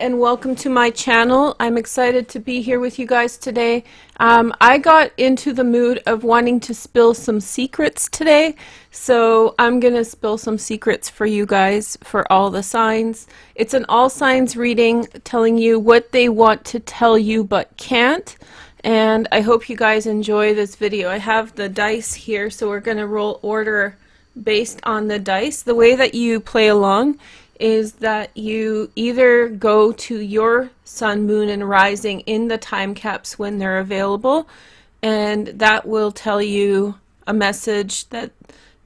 and welcome to my channel. I'm excited to be here with you guys today. I got into the mood of wanting to spill some secrets today, so I'm gonna spill some secrets for you guys for all the signs. It's an all signs reading telling you what they want to tell you but can't, and I hope you guys enjoy this video. I have the dice here, so we're gonna roll order based on the dice. The way that you play along is that you either go to your sun, moon, and rising in the time caps when they're available, and that will tell you a message that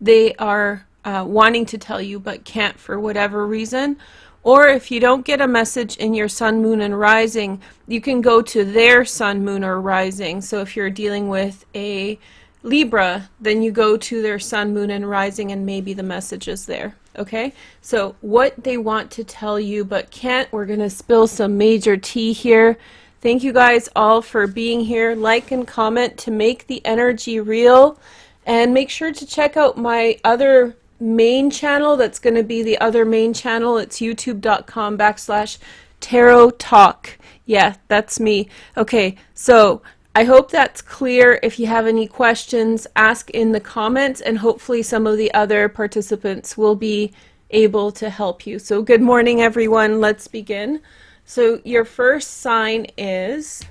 they are wanting to tell you but can't for whatever reason. Or if you don't get a message in your sun, moon, and rising, you can go to their sun, moon, or rising. So if you're dealing with a Libra, then you go to their sun, moon, and rising, and maybe the message is there. Okay, so what they want to tell you but can't. We're gonna spill some major tea here. Thank you guys all for being here. Like and comment to make the energy real, and make sure to check out my other main channel. That's going to be the other main channel. It's youtube.com/tarot talk. Yeah, that's me. Okay, so I hope that's clear. If you have any questions, ask in the comments, and hopefully some of the other participants will be able to help you. So good morning, everyone. Let's begin. So your first sign is,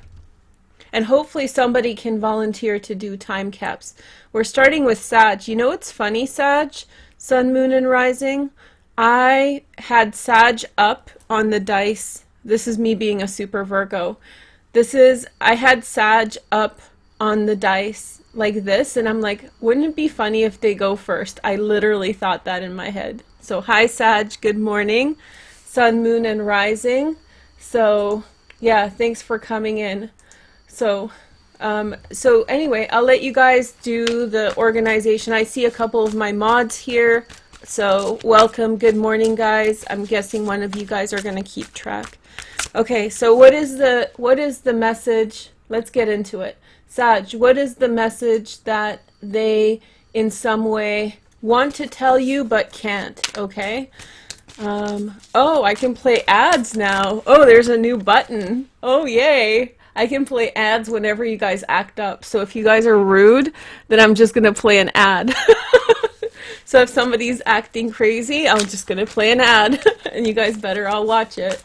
and hopefully somebody can volunteer to do time caps. We're starting with Sag. You know what's funny, Sag? Sun, moon, and rising. I had Sag up on the dice. This is me being a super Virgo. I had Sag up on the dice like this, and I'm like, wouldn't it be funny if they go first? I literally thought that in my head. So hi Sag, good morning. Sun, moon, and rising. So yeah, thanks for coming in. So anyway, I'll let you guys do the organization. I see a couple of my mods here. So welcome, good morning guys. I'm guessing one of you guys are gonna keep track. Okay, so what is the message? Let's get into it. Sag, what is the message that they in some way want to tell you but can't? Okay. Oh, I can play ads now. Oh, there's a new button. Oh, yay. I can play ads whenever you guys act up. So if you guys are rude, then I'm just going to play an ad. So if somebody's acting crazy, I'm just going to play an ad. And you guys better all watch it.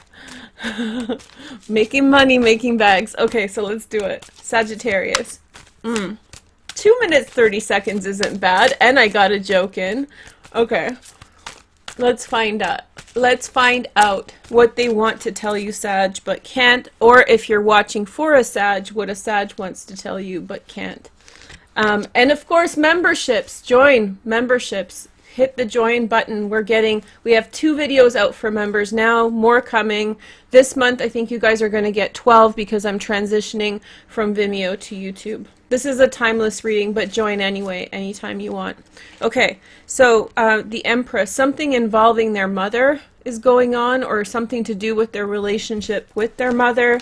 Making money, making bags. Okay, so let's do it. Sagittarius. 2 minutes 30 seconds isn't bad, and I got a joke in. Okay, let's find out. Let's find out what they want to tell you, Sag, but can't. Or if you're watching for a Sag, what a Sag wants to tell you but can't. And of course, memberships. Join memberships. Hit the join button. We have 2 videos out for members now, more coming. This month I think you guys are going to get 12 because I'm transitioning from Vimeo to YouTube. This is a timeless reading, but join anyway, anytime you want. Okay, so the Empress, something involving their mother is going on, or something to do with their relationship with their mother.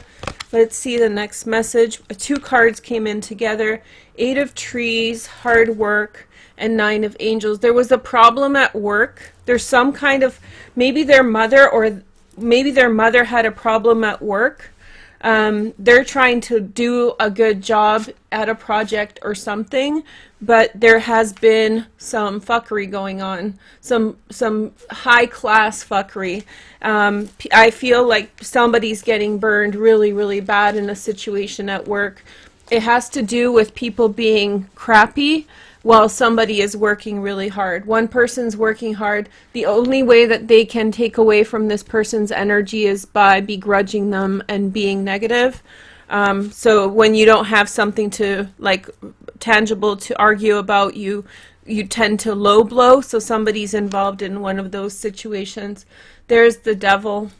Let's see the next message. 2 cards came in together. 8 of Trees, hard work, and 9 of Angels. There was a problem at work. There's some kind of, maybe their mother had a problem at work. They're trying to do a good job at a project or something, but there has been some fuckery going on, some high class fuckery. I feel like somebody's getting burned really, really bad in a situation at work. It has to do with people being crappy while somebody is working really hard. One person's working hard. The only way that they can take away from this person's energy is by begrudging them and being negative. So when you don't have something to, like, tangible to argue about, you tend to low blow. So somebody's involved in one of those situations. There's the Devil.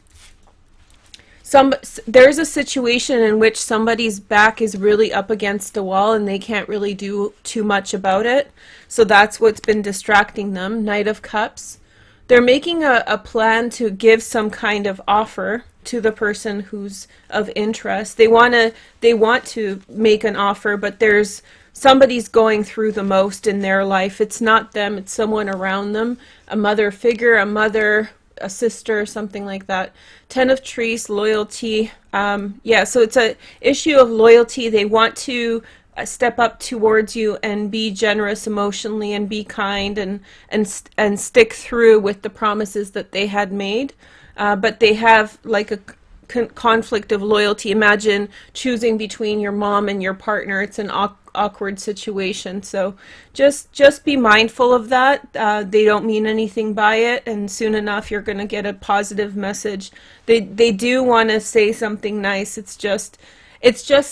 There's a situation in which somebody's back is really up against a wall and they can't really do too much about it. So that's what's been distracting them. Knight of Cups. They're making a plan to give some kind of offer to the person who's of interest. They want to make an offer, but somebody's going through the most in their life. It's not them, it's someone around them. A mother figure, a mother a sister, something like that. 10 of Trees, loyalty. Yeah, so it's a issue of loyalty. They want to step up towards you and be generous emotionally and be kind and stick through with the promises that they had made. But they have like a conflict of loyalty. Imagine choosing between your mom and your partner. It's an awkward situation. So just be mindful of that. They don't mean anything by it, and soon enough you're going to get a positive message. They do want to say something nice. It's just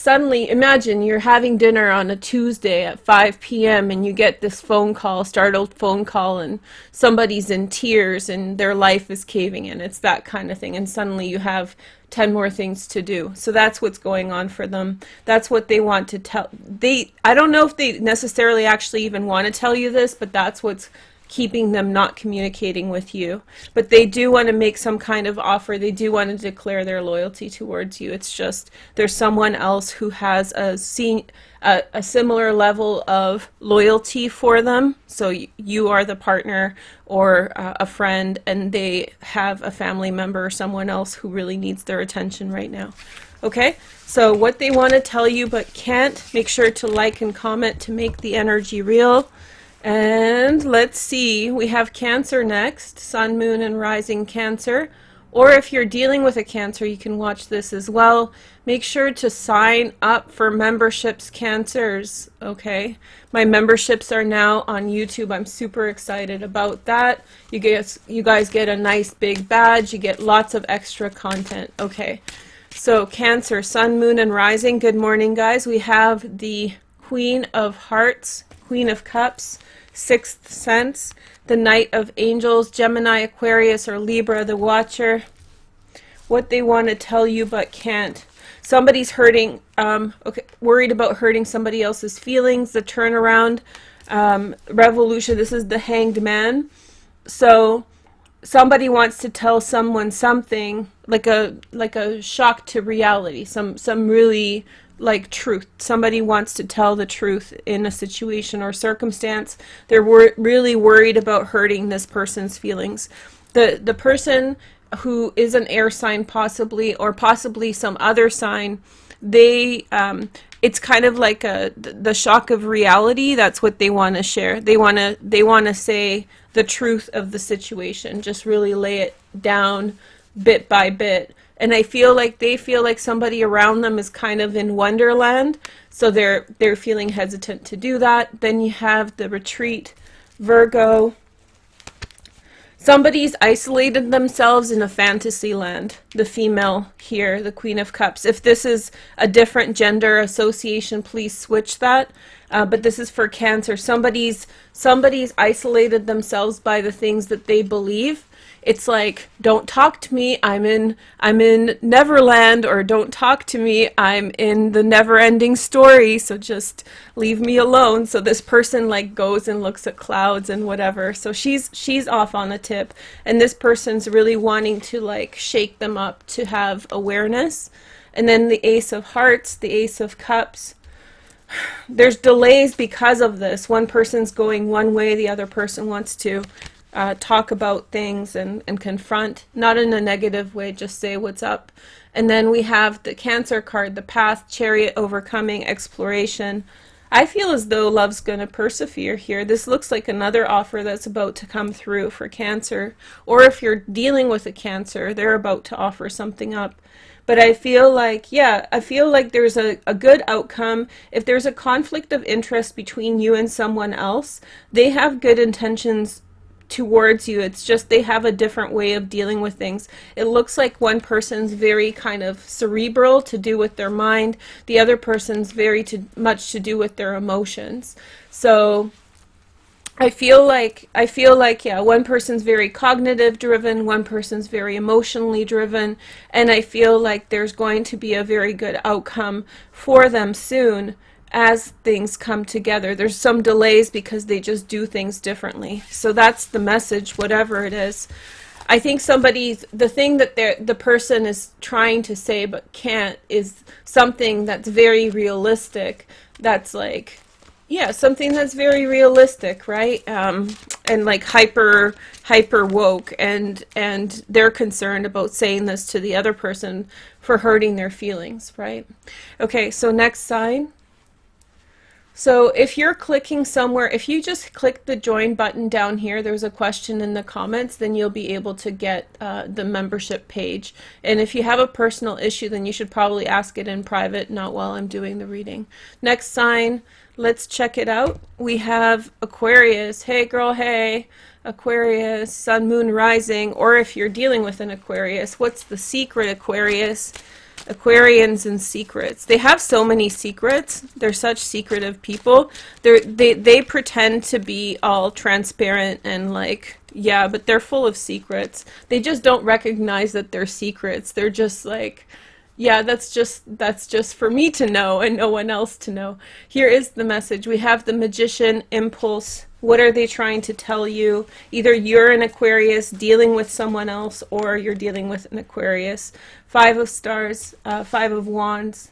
suddenly, imagine you're having dinner on a Tuesday at 5 p.m. and you get this startled phone call, and somebody's in tears and their life is caving in. It's that kind of thing. And suddenly you have 10 more things to do. So that's what's going on for them. That's what they want to tell. I don't know if they necessarily actually even want to tell you this, but that's what's keeping them not communicating with you. But they do want to make some kind of offer. They do want to declare their loyalty towards you. It's just there's someone else who has a similar level of loyalty for them. So you are the partner or a friend, and they have a family member or someone else who really needs their attention right now. Okay, so what they want to tell you but can't, make sure to like and comment to make the energy real. And let's see, we have Cancer next, Sun, Moon, and Rising Cancer. Or if you're dealing with a Cancer, you can watch this as well. Make sure to sign up for memberships, Cancers, okay? My memberships are now on YouTube. I'm super excited about that. You guys get a nice big badge. You get lots of extra content, okay? So Cancer, Sun, Moon, and Rising. Good morning, guys. We have the Queen of Hearts, Queen of Cups, Sixth Sense, the Knight of Angels, Gemini, Aquarius, or Libra, the Watcher. What they want to tell you but can't. Somebody's hurting, worried about hurting somebody else's feelings, the turnaround, revolution. This is the Hanged Man. So somebody wants to tell someone something, like a shock to reality, some really like truth. Somebody wants to tell the truth in a situation or circumstance. They're really worried about hurting this person's feelings. The person who is an air sign possibly, or possibly some other sign, it's kind of like the shock of reality. That's what they want to share. They want to say the truth of the situation, just really lay it down bit by bit. And I feel like they feel like somebody around them is kind of in Wonderland, so they're feeling hesitant to do that. Then you have the Retreat, Virgo. Somebody's isolated themselves in a fantasy land. The female here, the Queen of Cups. If this is a different gender association, please switch that. But this is for Cancer. Somebody's isolated themselves by the things that they believe. It's like, don't talk to me, I'm in Neverland, or don't talk to me, I'm in the never-ending story, so just leave me alone. So this person like goes and looks at clouds and whatever. So she's off on a tip, and this person's really wanting to like shake them up to have awareness. And then the Ace of Hearts, the Ace of Cups. There's delays because of this. One person's going one way, the other person wants to talk about things and confront, not in a negative way, just say what's up. And then we have the Cancer card, the Path, Chariot, overcoming, exploration. I feel as though love's going to persevere here. This looks like another offer that's about to come through for Cancer. Or if you're dealing with a Cancer, they're about to offer something up. But I feel like, there's a good outcome. If there's a conflict of interest between you and someone else, they have good intentions towards you. It's just they have a different way of dealing with things. It looks like one person's very kind of cerebral, to do with their mind. The other person's very much to do with their emotions. So I feel like, yeah, one person's very cognitive driven, one person's very emotionally driven, and I feel like there's going to be a very good outcome for them soon as things come together. There's some delays because they just do things differently. So that's the message, whatever it is. I think the thing that the person is trying to say but can't is something that's very realistic. That's like, Yeah, something that's very realistic, right? And like hyper woke, and they're concerned about saying this to the other person for hurting their feelings, right? Okay, so next sign. So if you're clicking somewhere, if you just click the join button down here, there's a question in the comments, then you'll be able to get the membership page. And if you have a personal issue, then you should probably ask it in private, not while I'm doing the reading. Next sign, let's check it out. We have Aquarius. Hey girl, hey. Aquarius, sun, moon, rising, or if you're dealing with an Aquarius, what's the secret, Aquarius? Aquarians and secrets. They have so many secrets. They're such secretive people. They pretend to be all transparent and like, yeah, but they're full of secrets. They just don't recognize that they're secrets. They're just like, yeah, that's just for me to know and no one else to know. Here is the message. We have the Magician, impulse. What are they trying to tell you? Either you're an Aquarius dealing with someone else, or you're dealing with an Aquarius. Five of Stars, Five of Wands.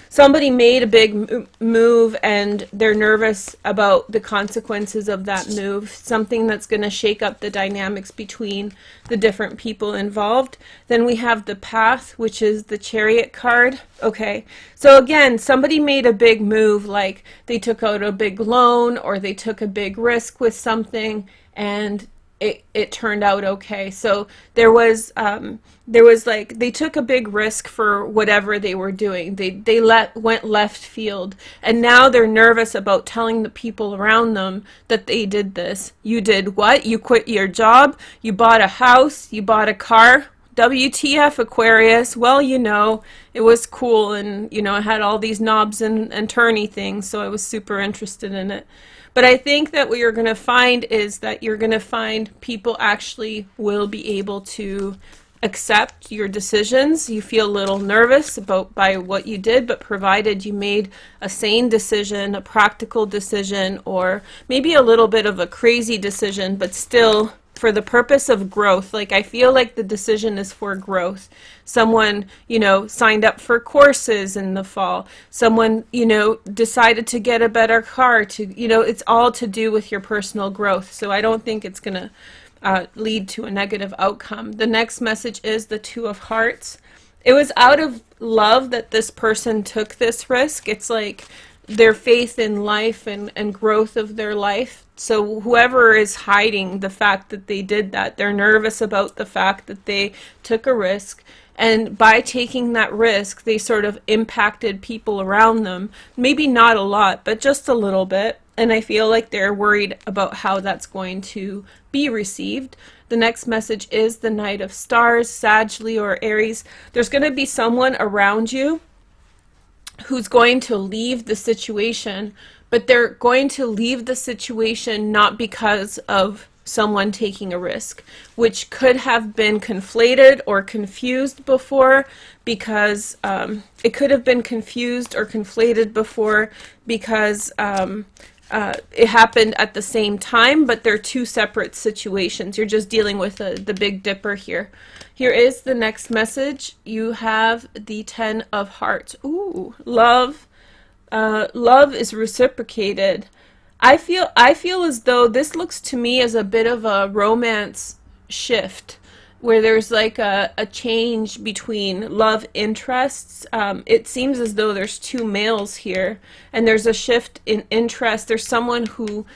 Somebody made a big move and they're nervous about the consequences of that move. Something that's going to shake up the dynamics between the different people involved. Then we have the Path, which is the Chariot card. Okay, so again, somebody made a big move, like they took out a big loan or they took a big risk with something, and it turned out okay. So there was like, they took a big risk for whatever they were doing. They went left field, and now they're nervous about telling the people around them that they did this. You did what? You quit your job, you bought a house, you bought a car. WTF, Aquarius? Well, you know, it was cool, and you know, it had all these knobs and turny things, so I was super interested in it. But I think that what you're going to find is that you're going to find people actually will be able to accept your decisions. You feel a little nervous by what you did, but provided you made a sane decision, a practical decision, or maybe a little bit of a crazy decision, but still for the purpose of growth. Like, I feel like the decision is for growth. Someone, you know, signed up for courses in the fall. Someone, you know, decided to get a better car. To, you know, it's all to do with your personal growth. So I don't think it's going to lead to a negative outcome. The next message is the Two of Hearts. It was out of love that this person took this risk. It's like their faith in life and growth of their life. So whoever is hiding the fact that they did that, they're nervous about the fact that they took a risk. And by taking that risk, they sort of impacted people around them. Maybe not a lot, but just a little bit. And I feel like they're worried about how that's going to be received. The next message is the Knight of Stars, Sag, Leo, or Aries. There's going to be someone around you who's going to leave the situation, but they're going to leave the situation not because of someone taking a risk, which could have been conflated or confused before, because it could have been confused or conflated before because it happened at the same time, but they're two separate situations. You're just dealing with the Big Dipper here. Here is the next message. You have the Ten of Hearts. Ooh, love. Love is reciprocated. I feel as though this looks to me as a bit of a romance shift, where there's like a change between love interests. It seems as though there's two males here, and there's a shift in interest. There's someone who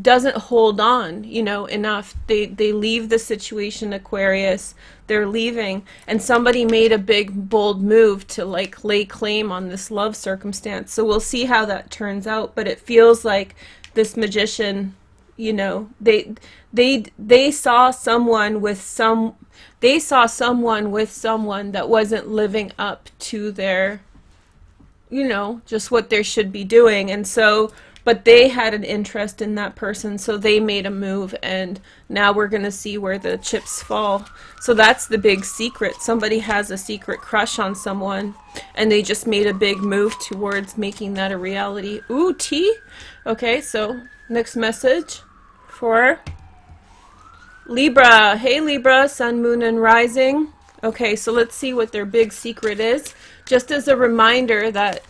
doesn't hold on, you know, enough. They leave the situation, Aquarius. They're leaving, and somebody made a big bold move to like lay claim on this love circumstance. So we'll see how that turns out, but it feels like this Magician, you know, they saw someone with someone that wasn't living up to their, you know, just what they should be doing. And so, but they had an interest in that person, so they made a move, and now we're going to see where the chips fall. So that's the big secret. Somebody has a secret crush on someone, and they just made a big move towards making that a reality. Ooh, tea? Okay, so next message for Libra. Hey Libra, sun, moon, and rising. Okay, so let's see what their big secret is. Just as a reminder that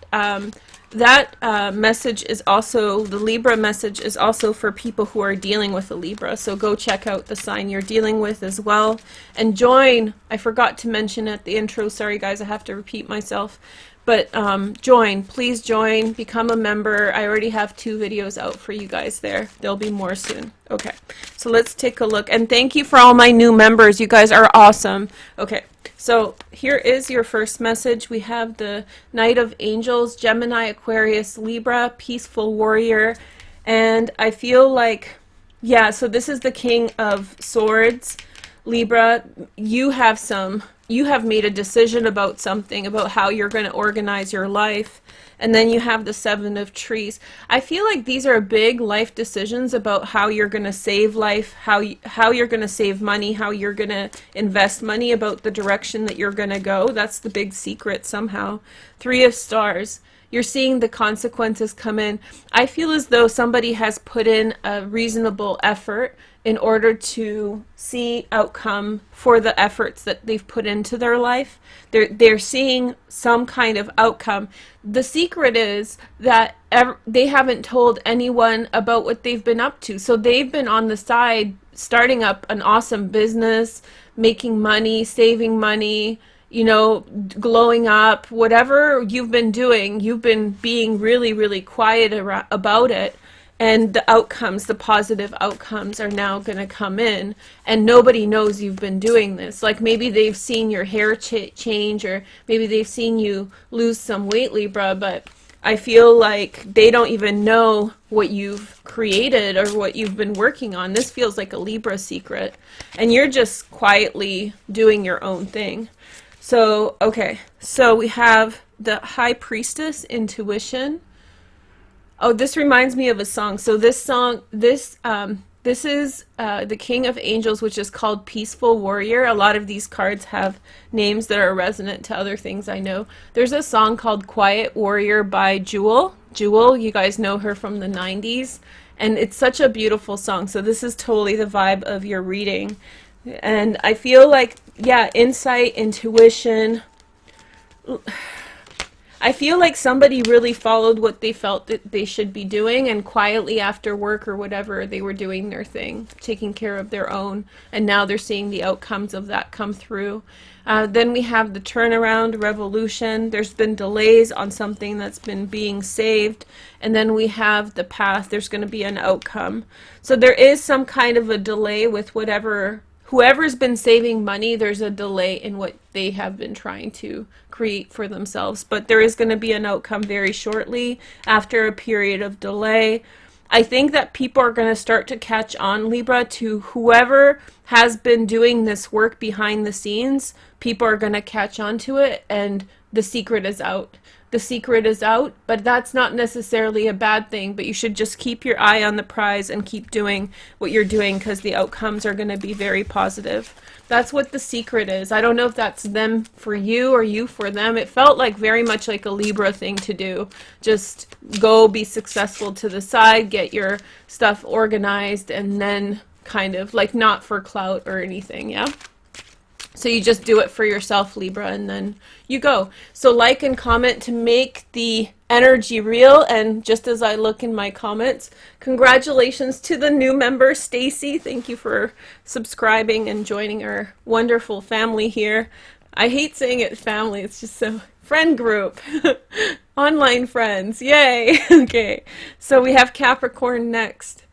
that message is also, the Libra message is also for people who are dealing with a Libra. So go check out the sign you're dealing with as well. And join, I forgot to mention at the intro, sorry guys, I have to repeat myself. But join, please join, become a member. I already have 2 videos out for you guys there. There'll be more soon. Okay, so let's take a look. And thank you for all my new members. You guys are awesome. Okay, so here is your first message. We have the Knight of Angels, Gemini, Aquarius, Libra, Peaceful Warrior. And I feel like, yeah, so this is the King of Swords. Libra, you have made a decision about something, about how you're going to organize your life. And then you have the 7 of Trees. I feel like these are big life decisions about how you're going to save life, how you're going to save money, how you're going to invest money, about the direction that you're going to go. That's the big secret somehow. 3 of Stars. You're seeing the consequences come in. I feel as though somebody has put in a reasonable effort in order to see outcome for the efforts that they've put into their life. They're seeing some kind of outcome. The secret is that they haven't told anyone about what they've been up to. So they've been on the side starting up an awesome business, making money, saving money, you know, glowing up. Whatever you've been doing, you've been being really, really quiet about it. And the outcomes, the positive outcomes are now going to come in, and nobody knows you've been doing this. Like maybe they've seen your hair change, or maybe they've seen you lose some weight, Libra, but I feel like they don't even know what you've created or what you've been working on. This feels like a Libra secret, and you're just quietly doing your own thing. So, okay, so we have the High Priestess, Intuition. Oh, this reminds me of a song. So this song, this is the King of Angels, which is called Peaceful Warrior. A lot of these cards have names that are resonant to other things I know. There's a song called Quiet Warrior by Jewel. Jewel, you guys know her from the 90s. And it's such a beautiful song. So this is totally the vibe of your reading. And I feel like, yeah, insight, intuition. I feel like somebody really followed what they felt that they should be doing, and quietly after work or whatever, they were doing their thing, taking care of their own, and now they're seeing the outcomes of that come through. Then we have the turnaround, revolution. There's been delays on something that's been being saved. And then we have the path. There's going to be an outcome. So there is some kind of a delay with whoever's been saving money. There's a delay in what they have been trying to create for themselves, but there is going to be an outcome very shortly after a period of delay. I think that people are going to start to catch on, Libra, to whoever has been doing this work behind the scenes. People are going to catch on to it, and the secret is out. The secret is out, but that's not necessarily a bad thing, but you should just keep your eye on the prize and keep doing what you're doing, because the outcomes are going to be very positive. That's what the secret is. I don't know if that's them for you or you for them. It felt like very much like a Libra thing to do. Just go be successful to the side, get your stuff organized, and then kind of like not for clout or anything, yeah? So you just do it for yourself, Libra, and then you go. So like and comment to make the energy real. And just as I look in my comments, congratulations to the new member, Stacy. Thank you for subscribing and joining our wonderful family here. I hate saying it family. It's just so friend group. Online friends. Yay. Okay. So we have Capricorn next.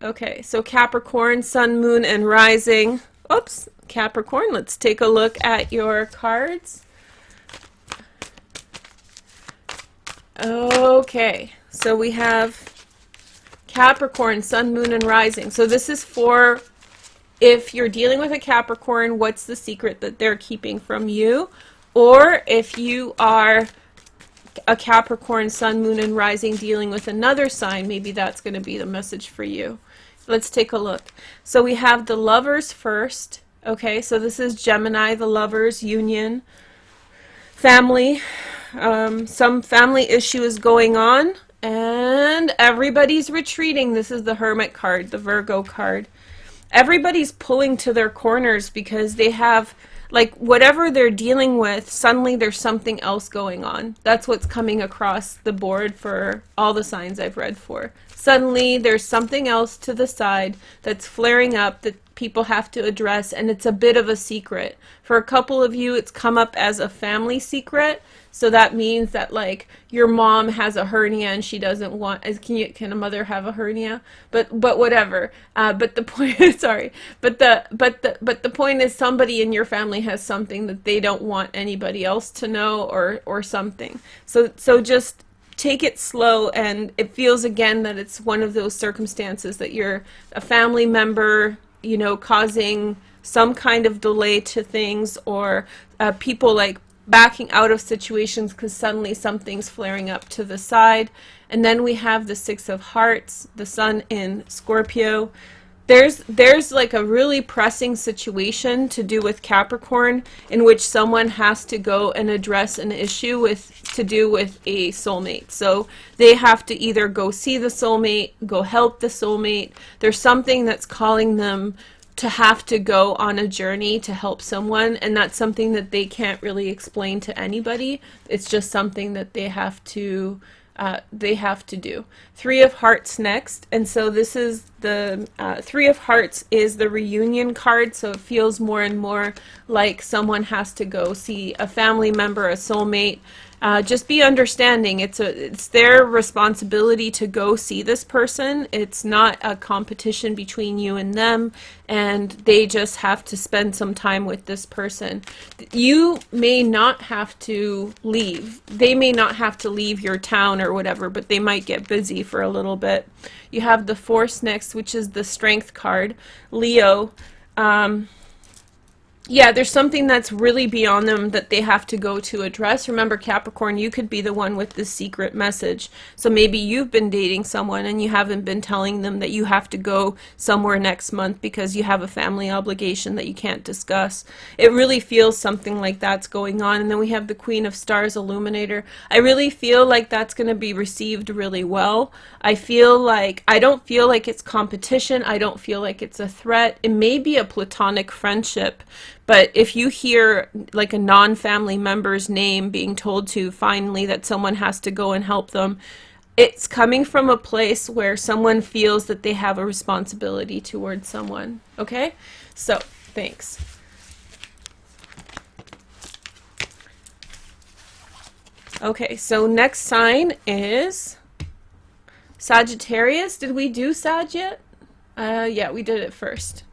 Okay. So Capricorn, Sun, Moon, and Rising. Oops. Capricorn, let's take a look at your cards. Okay, so we have Capricorn, Sun, Moon, and Rising. So this is for if you're dealing with a Capricorn, what's the secret that they're keeping from you? Or if you are a Capricorn, Sun, Moon, and Rising dealing with another sign, maybe that's going to be the message for you. Let's take a look. So we have the Lovers first. Okay, so this is Gemini, the Lovers, union, family. Some family issue is going on, and everybody's retreating. This is the Hermit card, the Virgo card. Everybody's pulling to their corners because they have, like whatever they're dealing with, suddenly there's something else going on. That's what's coming across the board for all the signs I've read for. Suddenly there's something else to the side that's flaring up that people have to address, and it's a bit of a secret. For a couple of you, it's come up as a family secret. So that means that, like, your mom has a hernia and she doesn't want, can a mother have a hernia? But whatever. But the point, sorry. But the point is, somebody in your family has something that they don't want anybody else to know, or something. So just take it slow, and it feels again that it's one of those circumstances that you're a family member, you know, causing some kind of delay to things, or people like backing out of situations because suddenly something's flaring up to the side. And then we have the Six of Hearts, the Sun in Scorpio. There's like a really pressing situation to do with Capricorn, in which someone has to go and address an issue to do with a soulmate. So they have to either go see the soulmate, go help the soulmate. There's something that's calling them to have to go on a journey to help someone, and that's something that they can't really explain to anybody. It's just something that they have to do. Three of Hearts next, and so this is the Three of Hearts is the reunion card, so it feels more and more like someone has to go see a family member, a soulmate. Just be understanding. It's their responsibility to go see this person. It's not a competition between you and them, and they just have to spend some time with this person. You may not have to leave. They may not have to leave your town or whatever, but they might get busy for a little bit. You have the Force next, which is the Strength card. Leo. Yeah, there's something that's really beyond them that they have to go to address. Remember, Capricorn, you could be the one with the secret message. So maybe you've been dating someone and you haven't been telling them that you have to go somewhere next month because you have a family obligation that you can't discuss. It really feels something like that's going on. And then we have the Queen of Stars, Illuminator. I really feel like that's going to be received really well. I don't feel like it's competition. I don't feel like it's a threat. It may be a platonic friendship. But if you hear like a non-family member's name being told to finally that someone has to go and help them, it's coming from a place where someone feels that they have a responsibility towards someone. Okay? So, thanks. Okay, so next sign is Sagittarius. Did we do Sag yet? Yeah, we did it first.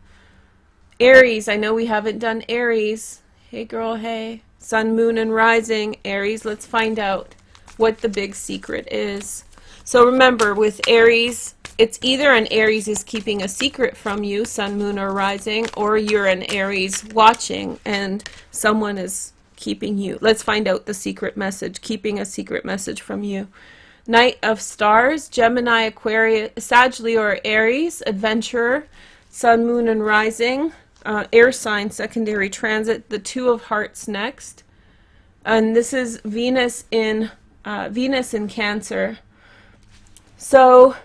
Aries, I know we haven't done Aries. Hey girl, hey. Sun, Moon, and Rising. Aries, let's find out what the big secret is. So remember, with Aries, it's either an Aries is keeping a secret from you, Sun, Moon, or Rising, or you're an Aries watching and someone is keeping you. Let's find out the secret message, keeping a secret message from you. Knight of Stars, Gemini, Aquarius, Sag, Leo, or Aries, Adventurer, Sun, Moon, and Rising. Air sign, secondary transit. The Two of Hearts next, and this is Venus in Cancer. So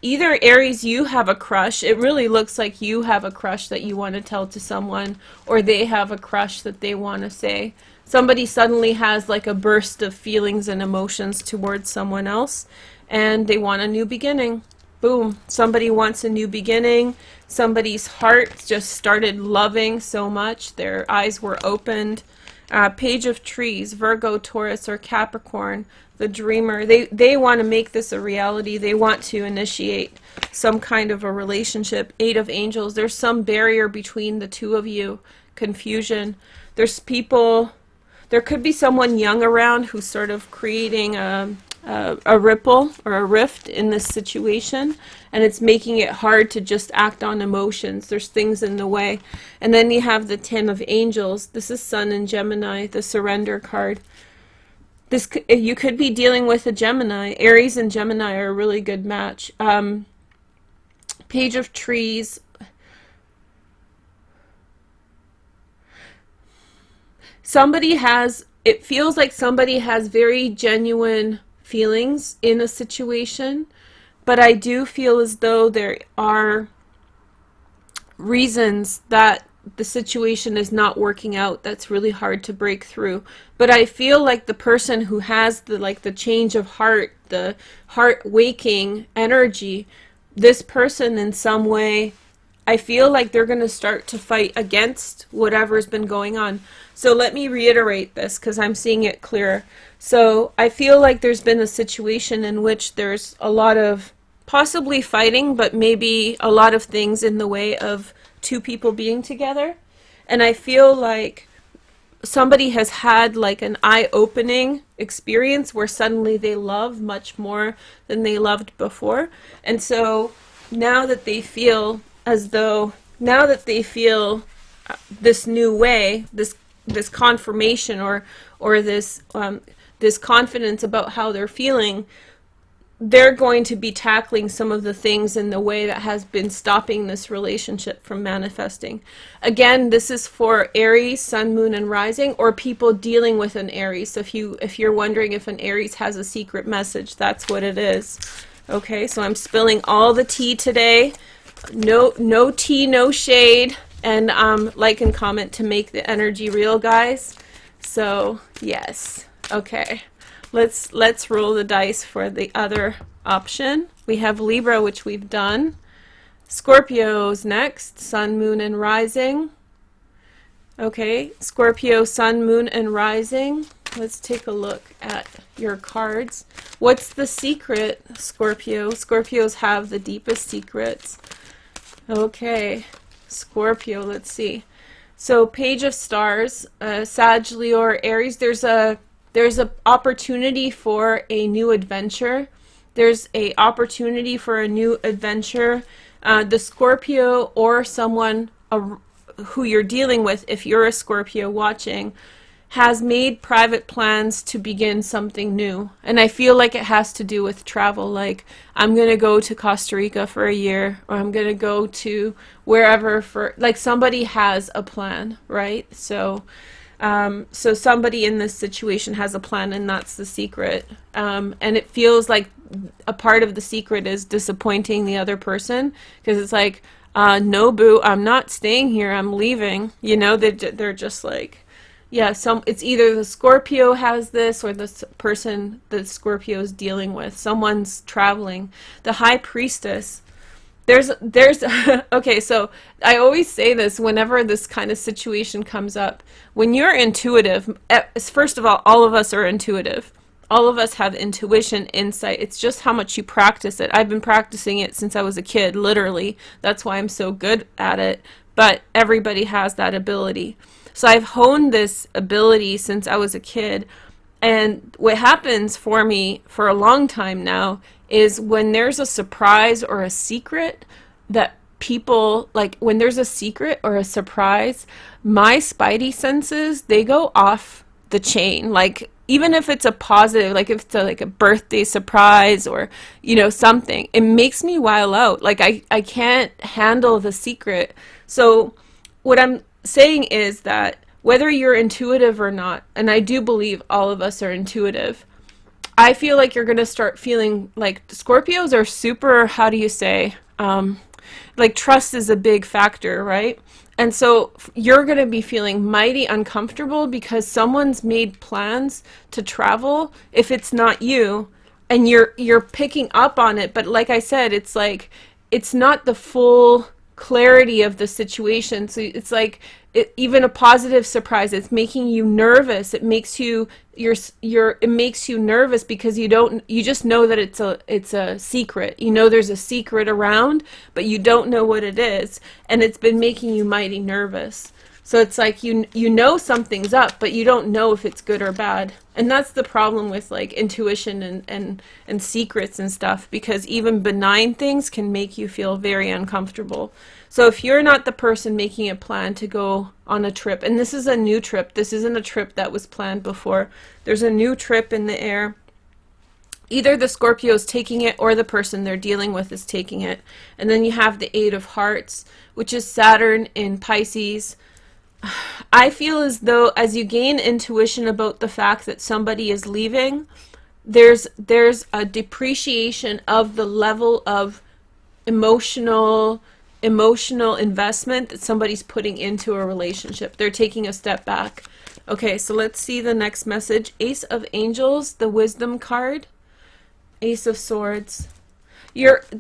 either Aries, you have a crush. It really looks like you have a crush that you want to tell to someone, or they have a crush that they want to say. Somebody suddenly has like a burst of feelings and emotions towards someone else, and they want a new beginning. Boom. Somebody wants a new beginning. Somebody's heart just started loving so much. Their eyes were opened. Page of Trees, Virgo, Taurus, or Capricorn, the dreamer. They want to make this a reality. They want to initiate some kind of a relationship. Eight of Angels. There's some barrier between the two of you. Confusion. There's people. There could be someone young around who's sort of creating a ripple or a rift in this situation, and it's making it hard to just act on emotions. There's things in the way. And then you have the Ten of Angels. This is Sun in Gemini, the Surrender card. You could be dealing with a Gemini. Aries and Gemini are a really good match. Page of Trees. It feels like somebody has very genuine feelings in a situation, but I do feel as though there are reasons that the situation is not working out, that's really hard to break through. But I feel like the person who has the change of heart, the heart waking energy, this person in some way, I feel like they're going to start to fight against whatever's been going on. So let me reiterate this because I'm seeing it clearer. So I feel like there's been a situation in which there's a lot of possibly fighting, but maybe a lot of things in the way of two people being together. And I feel like somebody has had like an eye-opening experience where suddenly they love much more than they loved before. And so now that they feel as though, now that they feel this new way, this confirmation or this confidence about how they're feeling, they're going to be tackling some of the things in the way that has been stopping this relationship from manifesting. Again, this is for Aries, Sun, Moon, and Rising, or people dealing with an Aries. So if you're wondering if an Aries has a secret message, that's what it is. Okay, so I'm spilling all the tea today. No tea, no shade, and like and comment to make the energy real, guys. So yes, okay. Let's roll the dice for the other option. We have Libra, which we've done. Scorpio's next, Sun, Moon, and Rising. Okay, Scorpio, Sun, Moon, and Rising. Let's take a look at your cards. What's the secret, Scorpio? Scorpios have the deepest secrets. Okay, Scorpio, let's see. So Page of Stars, Sag, Leo, or Aries, there's a opportunity for a new adventure. There's a opportunity for a new adventure. The Scorpio or someone who you're dealing with, if you're a Scorpio watching, has made private plans to begin something new. And I feel like it has to do with travel. Like, I'm going to go to Costa Rica for a year, or I'm going to go to wherever for, like, somebody has a plan, right? So somebody in this situation has a plan, and that's the secret. And it feels like a part of the secret is disappointing the other person, because it's like, no, boo, I'm not staying here, I'm leaving. You know, they're just like, yeah, it's either the Scorpio has this or the person that Scorpio is dealing with. Someone's traveling. The High Priestess. There's okay, so I always say this whenever this kind of situation comes up. When you're intuitive, first of all of us are intuitive. All of us have intuition, insight. It's just how much you practice it. I've been practicing it since I was a kid, literally. That's why I'm so good at it. But everybody has that ability. So I've honed this ability since I was a kid. And what happens for me for a long time now is when there's a surprise or a secret that people, like when there's a secret or a surprise, my spidey senses, they go off the chain. Like, even if it's a positive, like if it's like a birthday surprise or, you know, something, it makes me wild out. Like I can't handle the secret. So what I'm saying is that whether you're intuitive or not, and I do believe all of us are intuitive, I feel like you're going to start feeling like Scorpios are super, how do you say, like trust is a big factor, right? And so you're going to be feeling mighty uncomfortable because someone's made plans to travel if it's not you, and you're picking up on it. But like I said, it's like, it's not the full clarity of the situation. So it's like, even a positive surprise, it's making you nervous. It makes you it makes you nervous because you just know that it's a secret. You know there's a secret around, but you don't know what it is, and it's been making you mighty nervous. So it's like you know something's up, but you don't know if it's good or bad. And that's the problem with like intuition and secrets and stuff, because even benign things can make you feel very uncomfortable. So if you're not the person making a plan to go on a trip, and this is a new trip, this isn't a trip that was planned before, there's a new trip in the air. Either the Scorpio is taking it or the person they're dealing with is taking it. And then you have the Eight of Hearts, which is Saturn in Pisces. I feel as though as you gain intuition about the fact that somebody is leaving, there's a depreciation of the level of emotional emotional investment that somebody's putting into a relationship. They're taking a step back. Okay, so let's see the next message. Ace of Angels, the Wisdom card. Ace of Swords.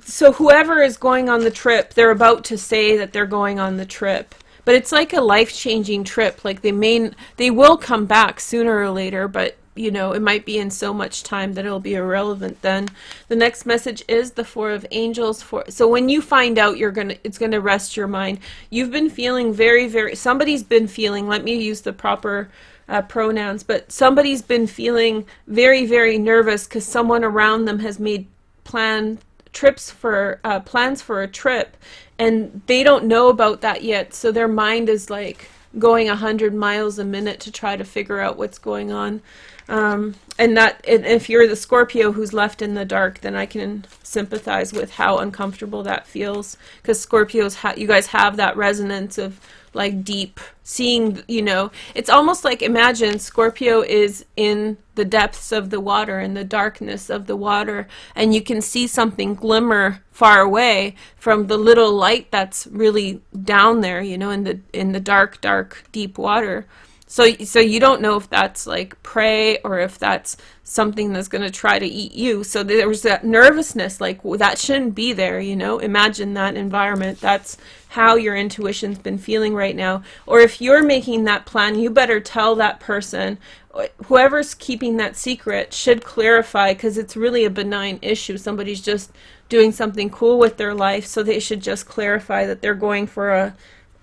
So whoever is going on the trip, they're about to say that they're going on the trip. But it's like a life-changing trip. Like they will come back sooner or later, but you know, it might be in so much time that it'll be irrelevant then. The next message is the Four of Angels. So when you find out, it's gonna rest your mind. You've been feeling somebody's been feeling, let me use the proper pronouns, but somebody's been feeling very, very nervous because someone around them has made plans for a trip, and they don't know about that yet. So their mind is like going 100 miles a minute to try to figure out what's going on. And if you're the Scorpio who's left in the dark, then I can sympathize with how uncomfortable that feels, because Scorpios, you guys have that resonance of like deep seeing, you know, it's almost like, imagine Scorpio is in the depths of the water, in the darkness of the water, and you can see something glimmer far away from the little light that's really down there, you know, in the dark, deep water. So you don't know if that's like prey or if that's something that's going to try to eat you. So there was that nervousness, like, well, that shouldn't be there, you know. Imagine that environment. That's how your intuition's been feeling right now. Or if you're making that plan, you better tell that person. Whoever's keeping that secret should clarify, because it's really a benign issue. Somebody's just doing something cool with their life, so they should just clarify that they're going for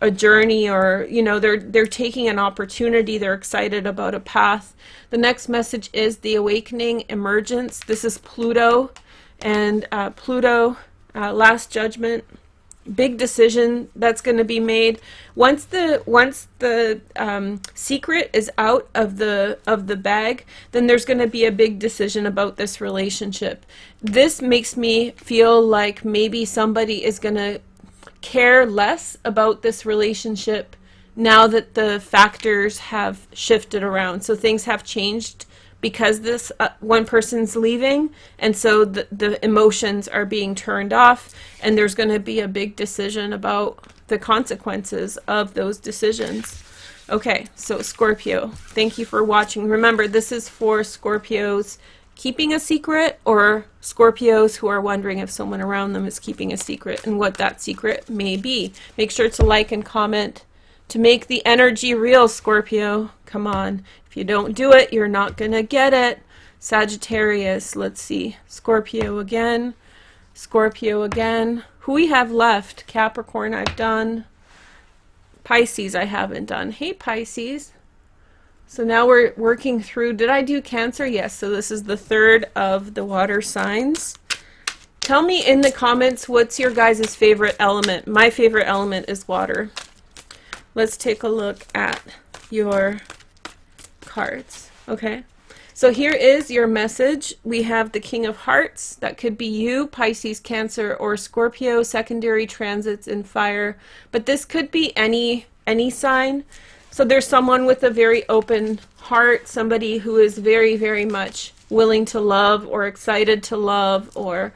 a journey, or you know, they're taking an opportunity, they're excited about a path. The next message is the Awakening, Emergence. This is Pluto, and Pluto, Last Judgment, big decision that's going to be made once the secret is out of the bag. Then there's going to be a big decision about this relationship. This makes me feel like maybe somebody is going to care less about this relationship now that the factors have shifted around. So things have changed because this one person's leaving, and so the emotions are being turned off, and there's going to be a big decision about the consequences of those decisions. Okay, so Scorpio, thank you for watching. Remember, this is for Scorpios keeping a secret, or Scorpios who are wondering if someone around them is keeping a secret and what that secret may be. Make sure to like and comment to make the energy real, Scorpio. Come on. If you don't do it, you're not going to get it. Sagittarius, let's see. Scorpio again. Scorpio again. Who we have left? Capricorn I've done. Pisces I haven't done. Hey, Pisces. So now we're working through, did I do Cancer? Yes, so this is the third of the water signs. Tell me in the comments, what's your guys' favorite element? My favorite element is water. Let's take a look at your cards, okay? So here is your message. We have the King of Hearts. That could be you, Pisces, Cancer, or Scorpio. Secondary transits in fire. But this could be any sign. So there's someone with a very open heart, somebody who is very, very much willing to love or excited to love, or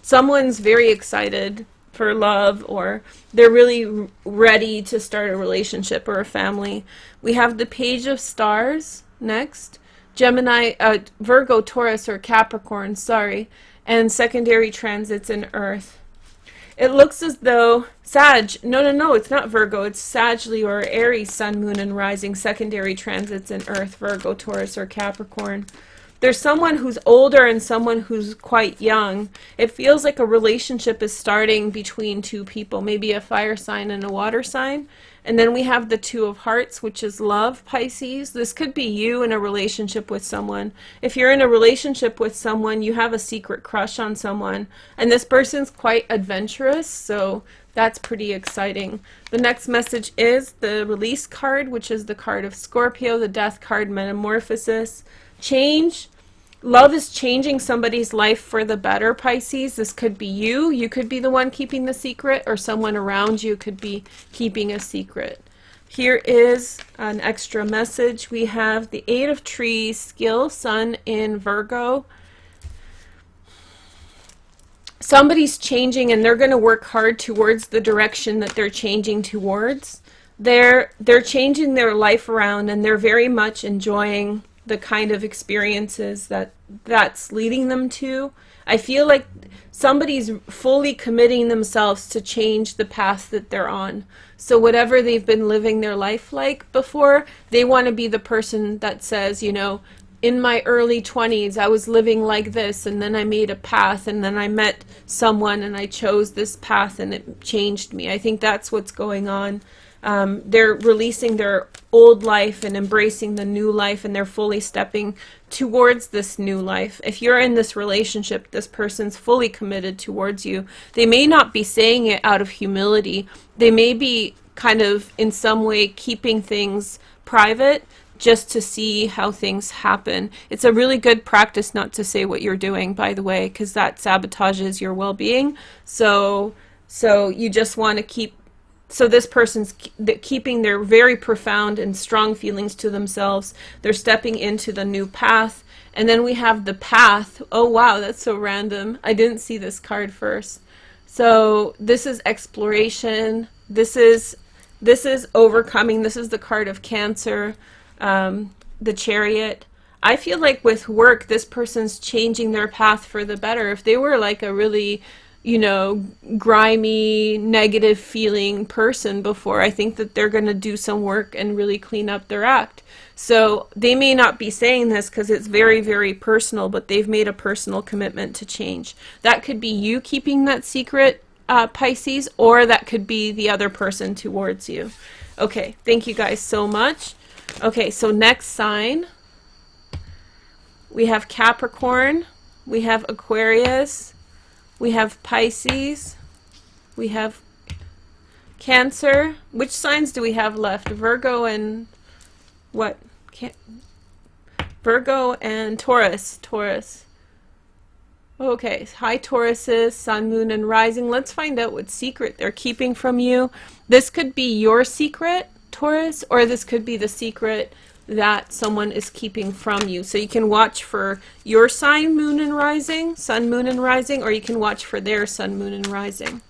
someone's very excited for love, or they're really ready to start a relationship or a family. We have the Page of Stars next. Gemini, Virgo, Taurus, or Capricorn, sorry, and secondary transits in Earth. It looks as though no, it's not Virgo, it's Sag, Leo, or Aries, Sun, Moon, and Rising, secondary transits in Earth, Virgo, Taurus, or Capricorn. There's someone who's older and someone who's quite young. It feels like a relationship is starting between two people, maybe a fire sign and a water sign. And then we have the Two of Hearts, which is love, Pisces. This could be you in a relationship with someone. If you're in a relationship with someone, you have a secret crush on someone. And this person's quite adventurous, so that's pretty exciting. The next message is the Release card, which is the card of Scorpio, the Death card, Metamorphosis. Change. Love is changing somebody's life for the better, Pisces. This could be you. You could be the one keeping the secret, or someone around you could be keeping a secret. Here is an extra message. We have the Eight of Trees, skill, Sun in Virgo. somebody's changing and they're going to work hard towards the direction that they're changing towards. They're changing their life around, and they're very much enjoying the kind of experiences that's leading them to. I feel like somebody's fully committing themselves to change the path that they're on. So whatever they've been living their life like before, they want to be the person that says, you know, in my early 20s, I was living like this, and then I made a path, and then I met someone, and I chose this path, and it changed me. I think that's what's going on. They're releasing their old life and embracing the new life, and they're fully stepping towards this new life. If you're in this relationship, this person's fully committed towards you. They may not be saying it out of humility. They may be kind of in some way keeping things private just to see how things happen. It's a really good practice not to say what you're doing, by the way, because that sabotages your well-being. So you just want to keep, so this person's keeping their very profound and strong feelings to themselves. They're stepping into the new path. And then we have the path. Oh, wow, that's so random. I didn't see this card first. So this is exploration. This is overcoming. This is the card of Cancer. The Chariot. I feel like with work, this person's changing their path for the better. If they were like a really, you know, grimy, negative feeling person before, I think that they're going to do some work and really clean up their act. So they may not be saying this because it's very, very personal, but they've made a personal commitment to change. That could be you keeping that secret, Pisces, or that could be the other person towards you. Okay, thank you guys so much. Okay, so next sign, we have Capricorn, we have Aquarius, we have Pisces, we have Cancer. Which signs do we have left? Virgo and what? Virgo and Taurus. Okay, hi Tauruses, Sun, Moon, and Rising. Let's find out what secret they're keeping from you. This could be your secret, Taurus, or this could be the secret that someone is keeping from you. So you can watch for your sign, Moon and Rising, Sun, Moon, and Rising, or you can watch for their Sun, Moon, and Rising.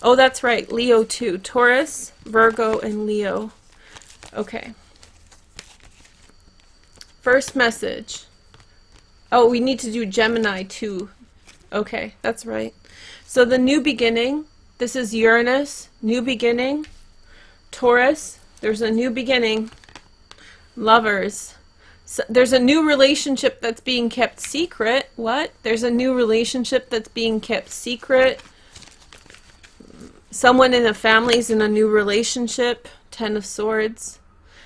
Oh, that's right, Leo too. Taurus, Virgo, and Leo. Okay. First message. Oh, we need to do Gemini too. Okay, that's right. So the new beginning, this is Uranus, new beginning. Taurus, there's a new beginning. Lovers. So there's a new relationship that's being kept secret. What? There's a new relationship that's being kept secret. Someone in a family's in a new relationship. Ten of Swords.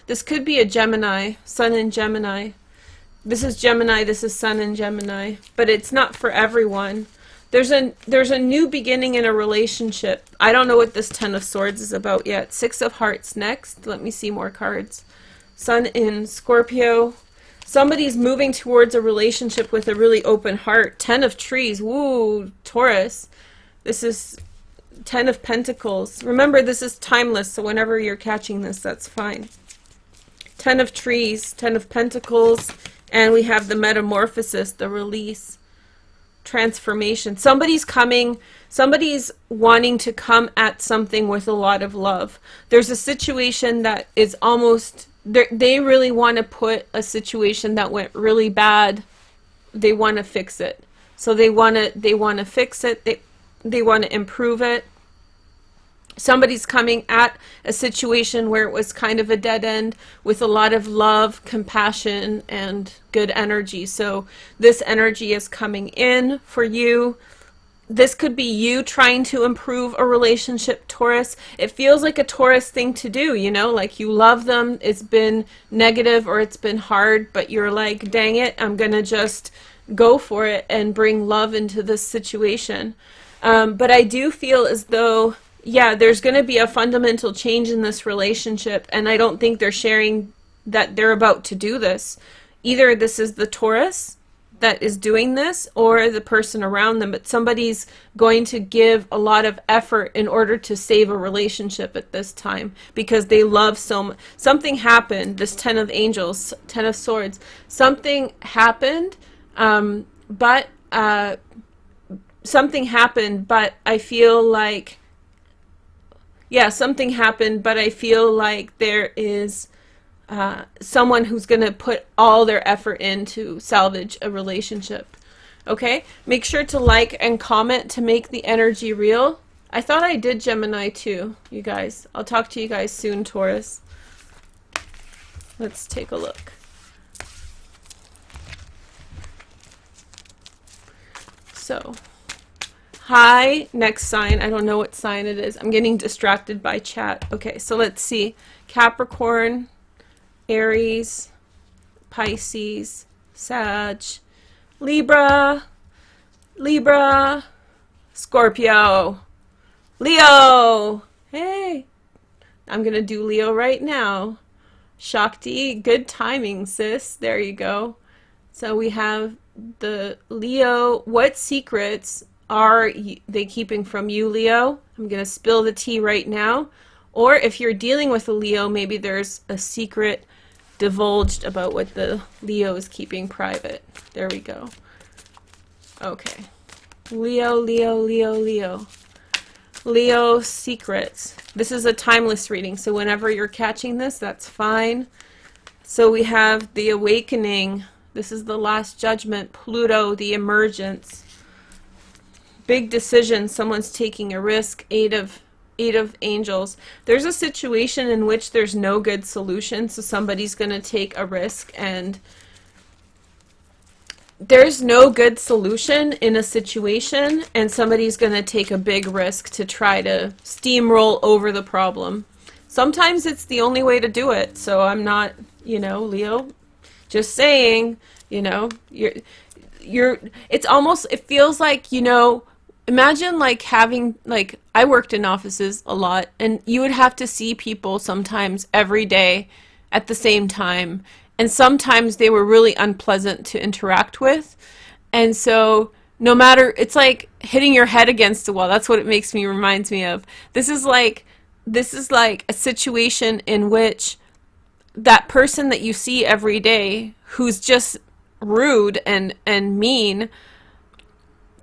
This could be a Gemini, Sun in Gemini. This is Gemini, this is Sun in Gemini. But it's not for everyone. There's a new beginning in a relationship. I don't know what this Ten of Swords is about yet. Six of Hearts next. Let me see more cards. Sun in Scorpio. Somebody's moving towards a relationship with a really open heart. Ten of Trees. Woo, Taurus. This is Ten of Pentacles. Remember, this is timeless, so whenever you're catching this, that's fine. Ten of Trees, Ten of Pentacles, and we have the metamorphosis, the release, transformation. Somebody's wanting to come at something with a lot of love. There's a situation that is almost, they really want to put a situation that went really bad, they want to fix it. So they want to fix it, they want to improve it. Somebody's coming at a situation where it was kind of a dead end with a lot of love, compassion, and good energy. So this energy is coming in for you. This could be you trying to improve a relationship, Taurus. It feels like a Taurus thing to do, you know, like you love them. It's been negative or it's been hard, but you're like, dang it, I'm going to just go for it and bring love into this situation. But I do feel as though, yeah, there's going to be a fundamental change in this relationship, and I don't think they're sharing that they're about to do this. Either this is the Taurus that is doing this or the person around them, but somebody's going to give a lot of effort in order to save a relationship at this time because they love so much. Something happened, this Ten of Angels, Ten of Swords, something happened, but something happened, but I feel like, yeah, something happened, but I feel like there is someone who's going to put all their effort in to salvage a relationship. Okay? Make sure to like and comment to make the energy real. I thought I did Gemini too, you guys. I'll talk to you guys soon, Taurus. Let's take a look. So, hi, next sign. I don't know what sign it is. I'm getting distracted by chat. Okay, so let's see. Capricorn, Aries, Pisces, Sag, Libra, Scorpio, Leo. Hey, I'm going to do Leo right now. Shakti, good timing, sis. There you go. So we have the Leo. What secrets are they keeping from you, Leo? I'm going to spill the tea right now. Or if you're dealing with a Leo, maybe there's a secret divulged about what the Leo is keeping private. There we go. Okay. Leo, Leo, Leo, Leo. Leo secrets. This is a timeless reading, so whenever you're catching this, that's fine. So we have the awakening. This is the last judgment. Pluto, the emergence. Big decision. Someone's taking a risk. Eight of angels. There's a situation in which there's no good solution, so somebody's going to take a risk, and there's no good solution in a situation, and somebody's going to take a big risk to try to steamroll over the problem. Sometimes it's the only way to do it, so I'm not, Leo, just saying, it's almost, it feels like, imagine like having, like, I worked in offices a lot, and you would have to see people sometimes every day at the same time. And sometimes they were really unpleasant to interact with. And so no matter, it's like hitting your head against the wall. That's what it reminds me of. This is like a situation in which that person that you see every day who's just rude and mean,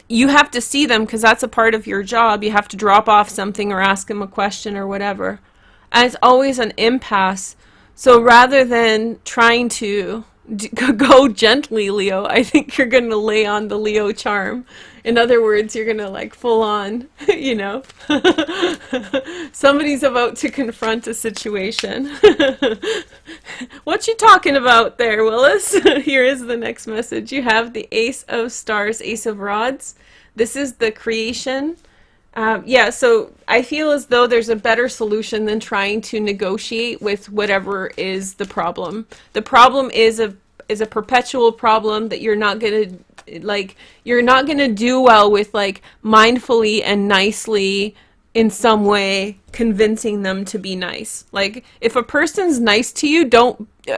you have to see them because that's a part of your job. You have to drop off something or ask them a question or whatever. And it's always an impasse. So rather than trying to go gently, Leo, I think you're going to lay on the Leo charm. In other words, you're going to like full on, somebody's about to confront a situation. What you talking about there, Willis? Here is the next message. You have the Ace of Stars, Ace of Rods. This is the creation. So I feel as though there's a better solution than trying to negotiate with whatever is the problem. The problem is a perpetual problem that you're not gonna do well with, like, mindfully and nicely in some way convincing them to be nice. Like, if a person's nice to you,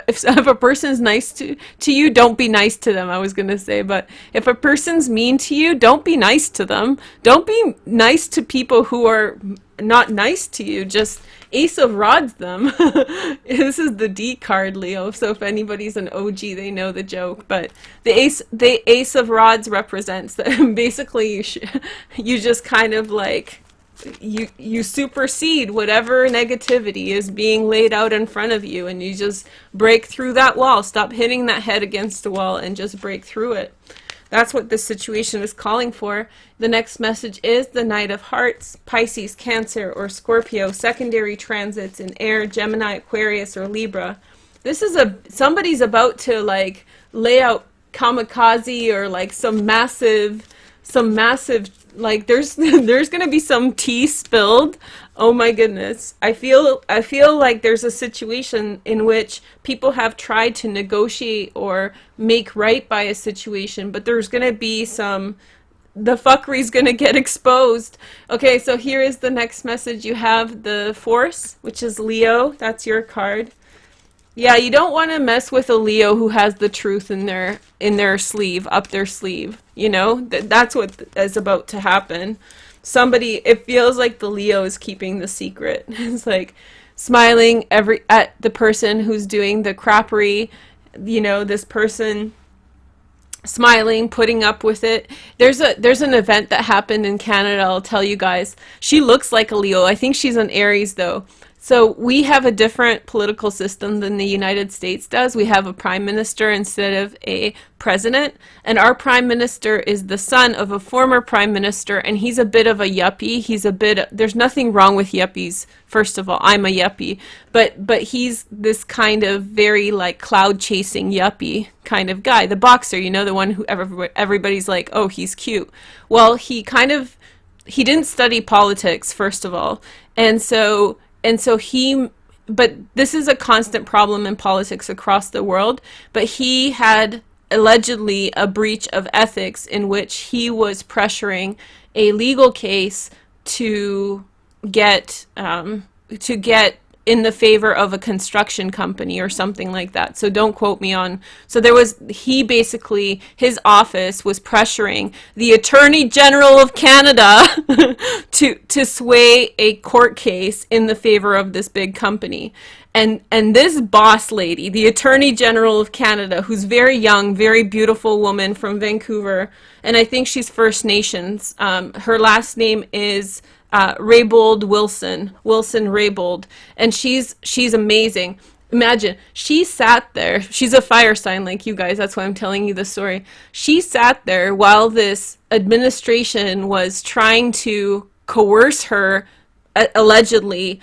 if a person's nice to you, don't be nice to them, I was going to say. But if a person's mean to you, don't be nice to them. Don't be nice to people who are not nice to you. Just Ace of Rods them. This is the D card, Leo. So if anybody's an OG, they know the joke. But the Ace of Rods represents that basically you just kind of like, you supersede whatever negativity is being laid out in front of you, and you just break through that wall. Stop hitting that head against the wall and just break through it. That's what this situation is calling for. The next message is the Knight of Hearts, Pisces, Cancer, or Scorpio, secondary transits in air, Gemini, Aquarius, or Libra. This is somebody's about to like lay out kamikaze, or like some massive like there's gonna be some tea spilled. Oh my goodness. I feel like there's a situation in which people have tried to negotiate or make right by a situation, but there's gonna be the fuckery's gonna get exposed. Okay, so here is the next message. You have the Force, which is Leo. That's your card. Yeah, you don't want to mess with a Leo who has the truth in their sleeve, up their sleeve. That's what is about to happen. It feels like the Leo is keeping the secret. It's like smiling at the person who's doing the crappery. This person smiling, putting up with it. There's an event that happened in Canada, I'll tell you guys. She looks like a Leo. I think she's an Aries though. So we have a different political system than the United States does. We have a prime minister instead of a president, and our prime minister is the son of a former prime minister, and he's a bit of a yuppie. There's nothing wrong with yuppies. First of all, I'm a yuppie, but he's this kind of very like cloud chasing yuppie kind of guy. The boxer, you know, the one who everybody's like, oh, he's cute. Well, he didn't study politics, first of all, but this is a constant problem in politics across the world, but he had allegedly a breach of ethics in which he was pressuring a legal case to get in the favor of a construction company or something like that. So don't quote me on. So his office was pressuring the Attorney General of Canada to sway a court case in the favor of this big company. And this boss lady, the Attorney General of Canada, who's very young, very beautiful woman from Vancouver, and I think she's First Nations. Her last name is Raybould Wilson Raybould, and she's amazing. Imagine, she sat there, she's a fire sign like you guys, that's why I'm telling you the story. She sat there while this administration was trying to coerce her, allegedly,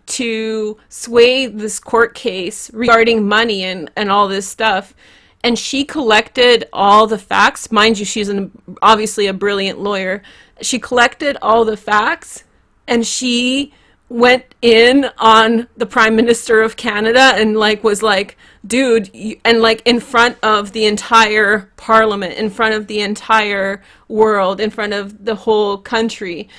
to sway this court case regarding money and all this stuff. And she collected all the facts. Mind you, she's obviously a brilliant lawyer. She collected all the facts, and she went in on the Prime Minister of Canada and was like, dude, and in front of the entire parliament, in front of the entire world, in front of the whole country.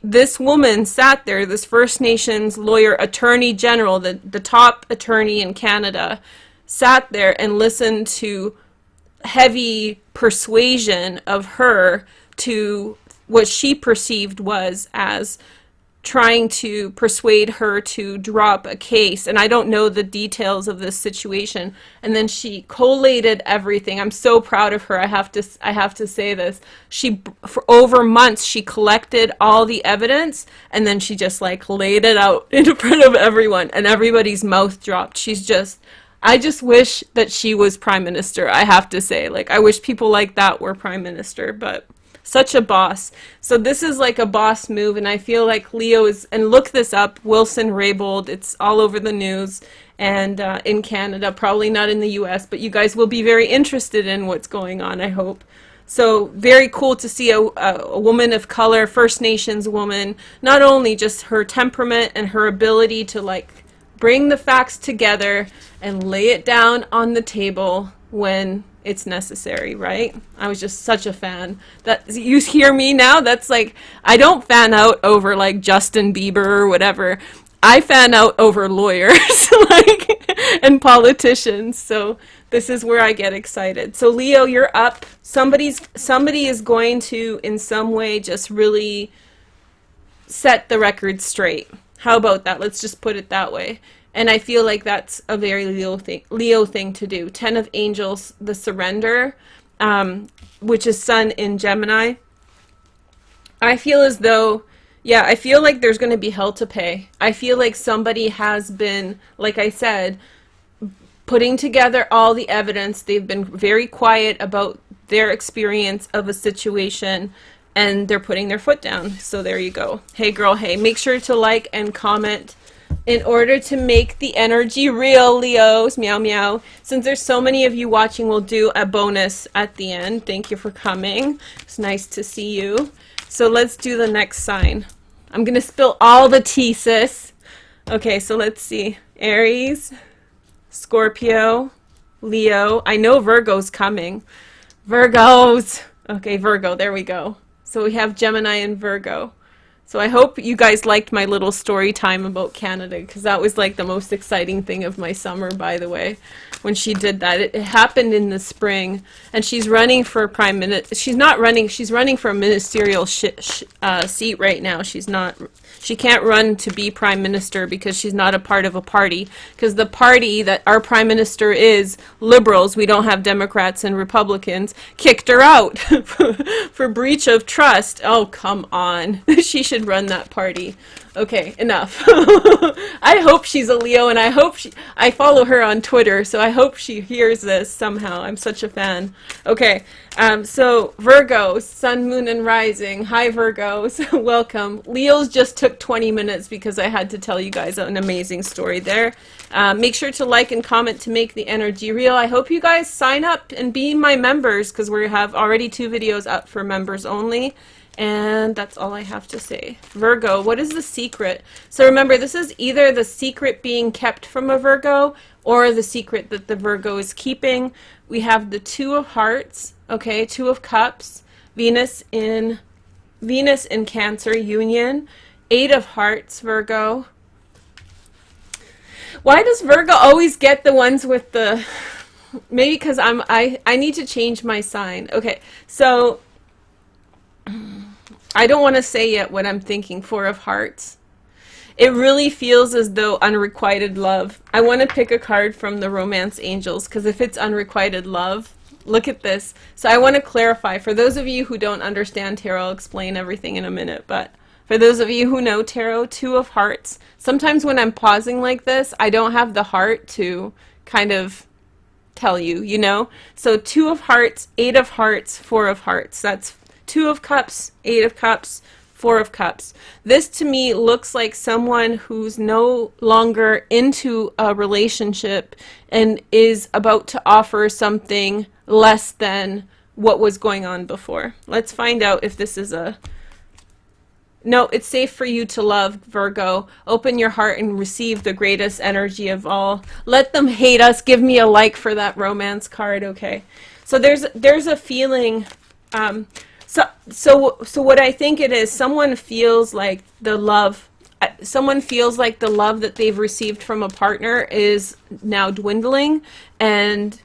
This woman sat there, this First Nations lawyer, Attorney General, the top attorney in Canada, sat there and listened to heavy persuasion of her to what she perceived was as trying to persuade her to drop a case. And I don't know the details of this situation. And then she collated everything. I'm so proud of her. I have to say this. For over months, she collected all the evidence, and then she just laid it out in front of everyone, and everybody's mouth dropped. I just wish that she was prime minister, I have to say. I wish people like that were prime minister, but such a boss. So this is a boss move, and I feel like Leo is, and look this up, Wilson Raybould, it's all over the news, and in Canada, probably not in the US, but you guys will be very interested in what's going on, I hope. So very cool to see a woman of color, First Nations woman, not only just her temperament and her ability to bring the facts together and lay it down on the table when it's necessary, right? I was just such a fan. That you hear me now? That's I don't fan out over Justin Bieber or whatever. I fan out over lawyers and politicians. So this is where I get excited. So Leo, you're up. Somebody is going to in some way just really set the record straight. How about that? Let's just put it that way. And I feel like that's a very Leo thing to do. 10 of Angels, the surrender, which is Sun in Gemini. I feel as though, I feel like there's going to be hell to pay. I feel like somebody has been, like I said, putting together all the evidence. They've been very quiet about their experience of a situation, and they're putting their foot down. So there you go. Hey girl, hey, make sure to like and comment in order to make the energy real, Leos. Meow meow. Since there's so many of you watching, we'll do a bonus at the end. Thank you for coming. It's nice to see you. So let's do the next sign. I'm gonna spill all the tea, sis. Okay, so let's see. Aries, Scorpio, Leo. I know Virgo's coming. Virgos. Okay, Virgo, there we go. So we have Gemini and Virgo. So I hope you guys liked my little story time about Canada, because that was like the most exciting thing of my summer, by the way, when she did that. It happened in the spring, and she's running for prime minister. She's not running. She's running for a ministerial seat right now. She can't run to be prime minister because she's not a part of a party. Because the party that our prime minister is, liberals, we don't have Democrats and Republicans, kicked her out for breach of trust. Oh, come on. She should run that party. Okay, enough. I hope she's a Leo, and I follow her on Twitter, so I hope she hears this somehow. I'm such a fan. Okay, so Virgo, Sun, Moon, and Rising. Hi, Virgos. Welcome. Leos just took 20 minutes because I had to tell you guys an amazing story there. Make sure to like and comment to make the energy real. I hope you guys sign up and be my members, because we have already 2 videos up for members only. And that's all I have to say. Virgo, what is the secret? So remember, this is either the secret being kept from a Virgo or the secret that the Virgo is keeping. We have the 2 of Hearts, okay, 2 of Cups, Venus in Cancer union, 8 of Hearts, Virgo. Why does Virgo always get the ones with the... Maybe because I need to change my sign. Okay, so... I don't want to say yet what I'm thinking. 4 of Hearts. It really feels as though unrequited love. I want to pick a card from the Romance Angels, because if it's unrequited love, look at this. So I want to clarify. For those of you who don't understand tarot, I'll explain everything in a minute. But for those of you who know tarot, 2 of Hearts. Sometimes when I'm pausing like this, I don't have the heart to kind of tell you, you know? So 2 of Hearts, 8 of Hearts, 4 of Hearts. That's 2 of Cups, 8 of Cups, 4 of Cups. This to me looks like someone who's no longer into a relationship and is about to offer something less than what was going on before. Let's find out if this is a... No, it's safe for you to love, Virgo. Open your heart and receive the greatest energy of all. Let them hate us. Give me a like for that romance card, okay? So there's a feeling... So what I think it is, someone feels like the love that they've received from a partner is now dwindling, and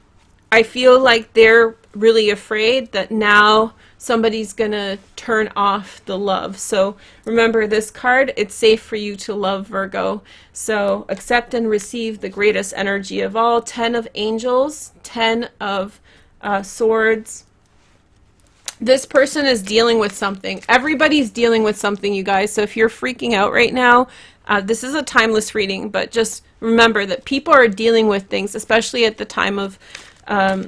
I feel like they're really afraid that now somebody's gonna turn off the love. So remember this card, it's safe for you to love, Virgo. So accept and receive the greatest energy of all. 10 of Angels, 10 of Swords. This person is dealing with something. Everybody's dealing with something, you guys. So if you're freaking out right now, this is a timeless reading, but just remember that people are dealing with things, especially at the time of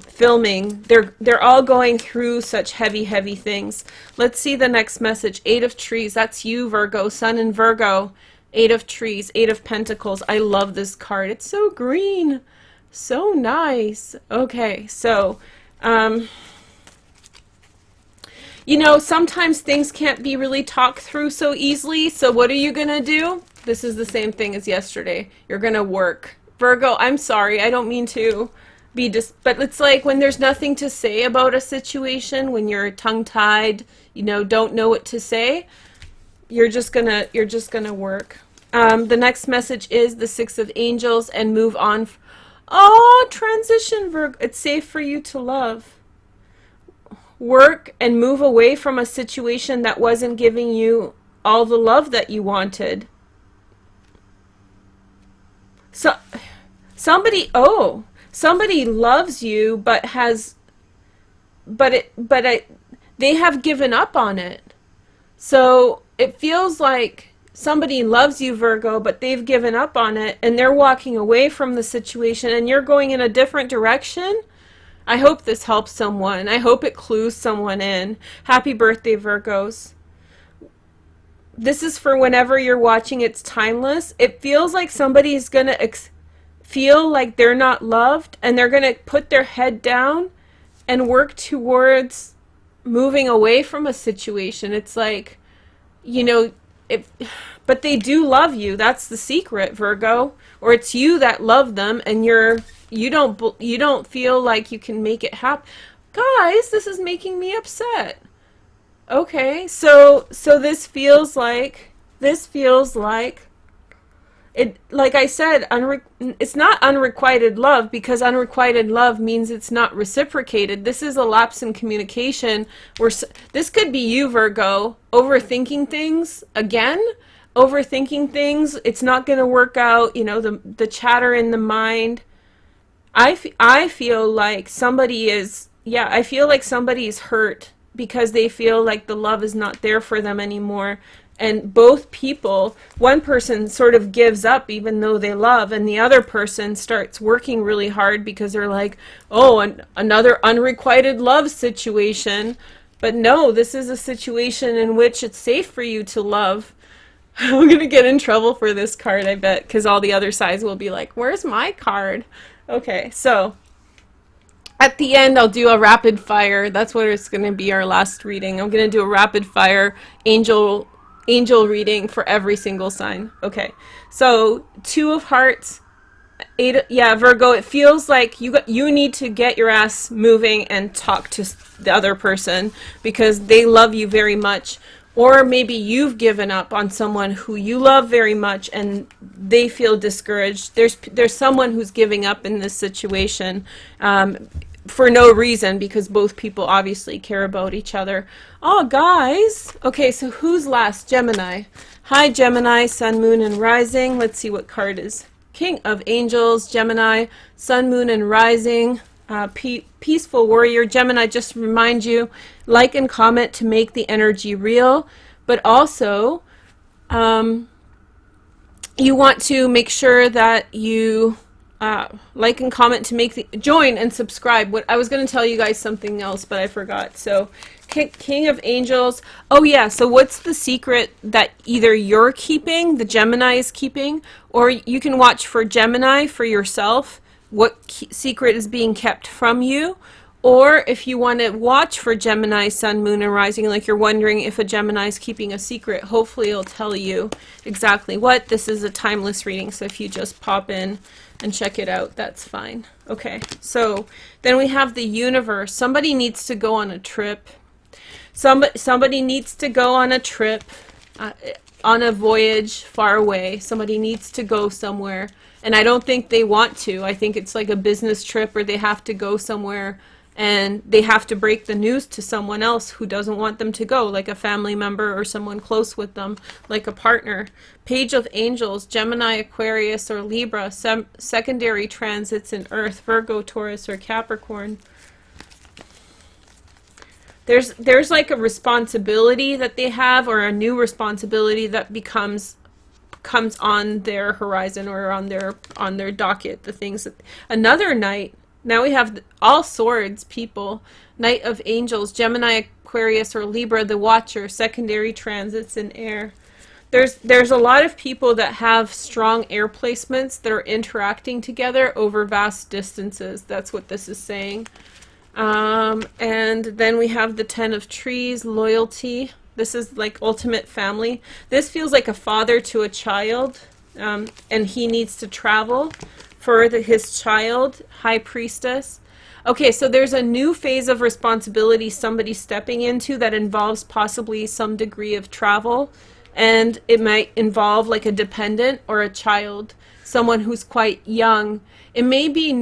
filming. They're all going through such heavy things. Let's see the next message. 8 of Trees. That's you, Virgo. Sun in Virgo. 8 of Trees. 8 of Pentacles. I love this card. It's so green. So nice. Okay, so... you know, sometimes things can't be really talked through so easily, so what are you gonna do? This is the same thing as yesterday. You're gonna work. Virgo, I'm sorry, I don't mean to be but it's like when there's nothing to say about a situation, when you're tongue-tied, you know, don't know what to say, you're just gonna work. The next message is the 6 of Angels and move on. Oh, transition, Virgo. It's safe for you to love. Work and move away from a situation that wasn't giving you all the love that you wanted. So somebody loves you but they have given up on it. So it feels like somebody loves you, Virgo, but they've given up on it and they're walking away from the situation and you're going in a different direction. I hope this helps someone. I hope it clues someone in. Happy birthday, Virgos. This is for whenever you're watching. It's timeless. It feels like somebody's going to feel like they're not loved, and they're going to put their head down and work towards moving away from a situation. It's like, you know, but they do love you. That's the secret, Virgo. Or it's you that love them, and you don't feel like you can make it happen. Guys, this is making me upset. Okay, so this feels like it, like I said, it's not unrequited love, because unrequited love means it's not reciprocated. This is a lapse in communication where this could be you, Virgo, overthinking things again, overthinking things. It's not going to work out, you know, the chatter in the mind. I feel like somebody is, yeah, I feel like somebody's hurt because they feel like the love is not there for them anymore. And both people, one person sort of gives up even though they love, and the other person starts working really hard because they're like, oh, another unrequited love situation. But no, this is a situation in which it's safe for you to love. I'm going to get in trouble for this card, I bet, because all the other sides will be like, where's my card? Okay, so at the end, I'll do a rapid fire. That's what it's going to be, our last reading. I'm going to do a rapid fire angel reading for every single sign. Okay, so 2 of Hearts, 8, yeah, Virgo, it feels like you need to get your ass moving and talk to the other person because they love you very much. Or maybe you've given up on someone who you love very much and they feel discouraged. There's someone who's giving up in this situation for no reason, because both people obviously care about each other. Oh, guys. Okay, so who's last? Gemini. Hi, Gemini, Sun, Moon, and Rising. Let's see what card is. King of Angels, Gemini, Sun, Moon, and Rising. Peaceful Warrior. Gemini, just remind you, like and comment to make the energy real, but also you want to make sure that you like and comment to make the join and subscribe. What I was going to tell you guys something else, but I forgot. So King of Angels. Oh yeah, so what's the secret that either you're keeping, the Gemini is keeping, or you can watch for Gemini for yourself, what secret is being kept from you. Or if you want to watch for Gemini, Sun, Moon, and Rising, like you're wondering if a Gemini is keeping a secret, hopefully it'll tell you exactly what. This is a timeless reading, so if you just pop in and check it out, that's fine. Okay, so then we have the universe. Somebody needs to go on a trip. Somebody needs to go on a trip, on a voyage far away. Somebody needs to go somewhere. And I don't think they want to. I think it's like a business trip, or they have to go somewhere and they have to break the news to someone else who doesn't want them to go, like a family member or someone close with them, like a partner. Page of Angels, Gemini, Aquarius, or Libra. Secondary transits in Earth, Virgo, Taurus, or Capricorn. There's like a responsibility that they have, or a new responsibility that comes on their horizon, or on their docket, the things that another Knight. Now we have all swords people. Knight of Angels, Gemini, Aquarius, or Libra, the Watcher. Secondary transits in air. There's a lot of people that have strong air placements that are interacting together over vast distances. That's what this is saying. And then we have the 10 of Trees, loyalty. This is like ultimate family. This feels like a father to a child, and he needs to travel for his child. High Priestess. Okay, so there's a new phase of responsibility somebody's stepping into that involves possibly some degree of travel, and it might involve like a dependent or a child, someone who's quite young. It may be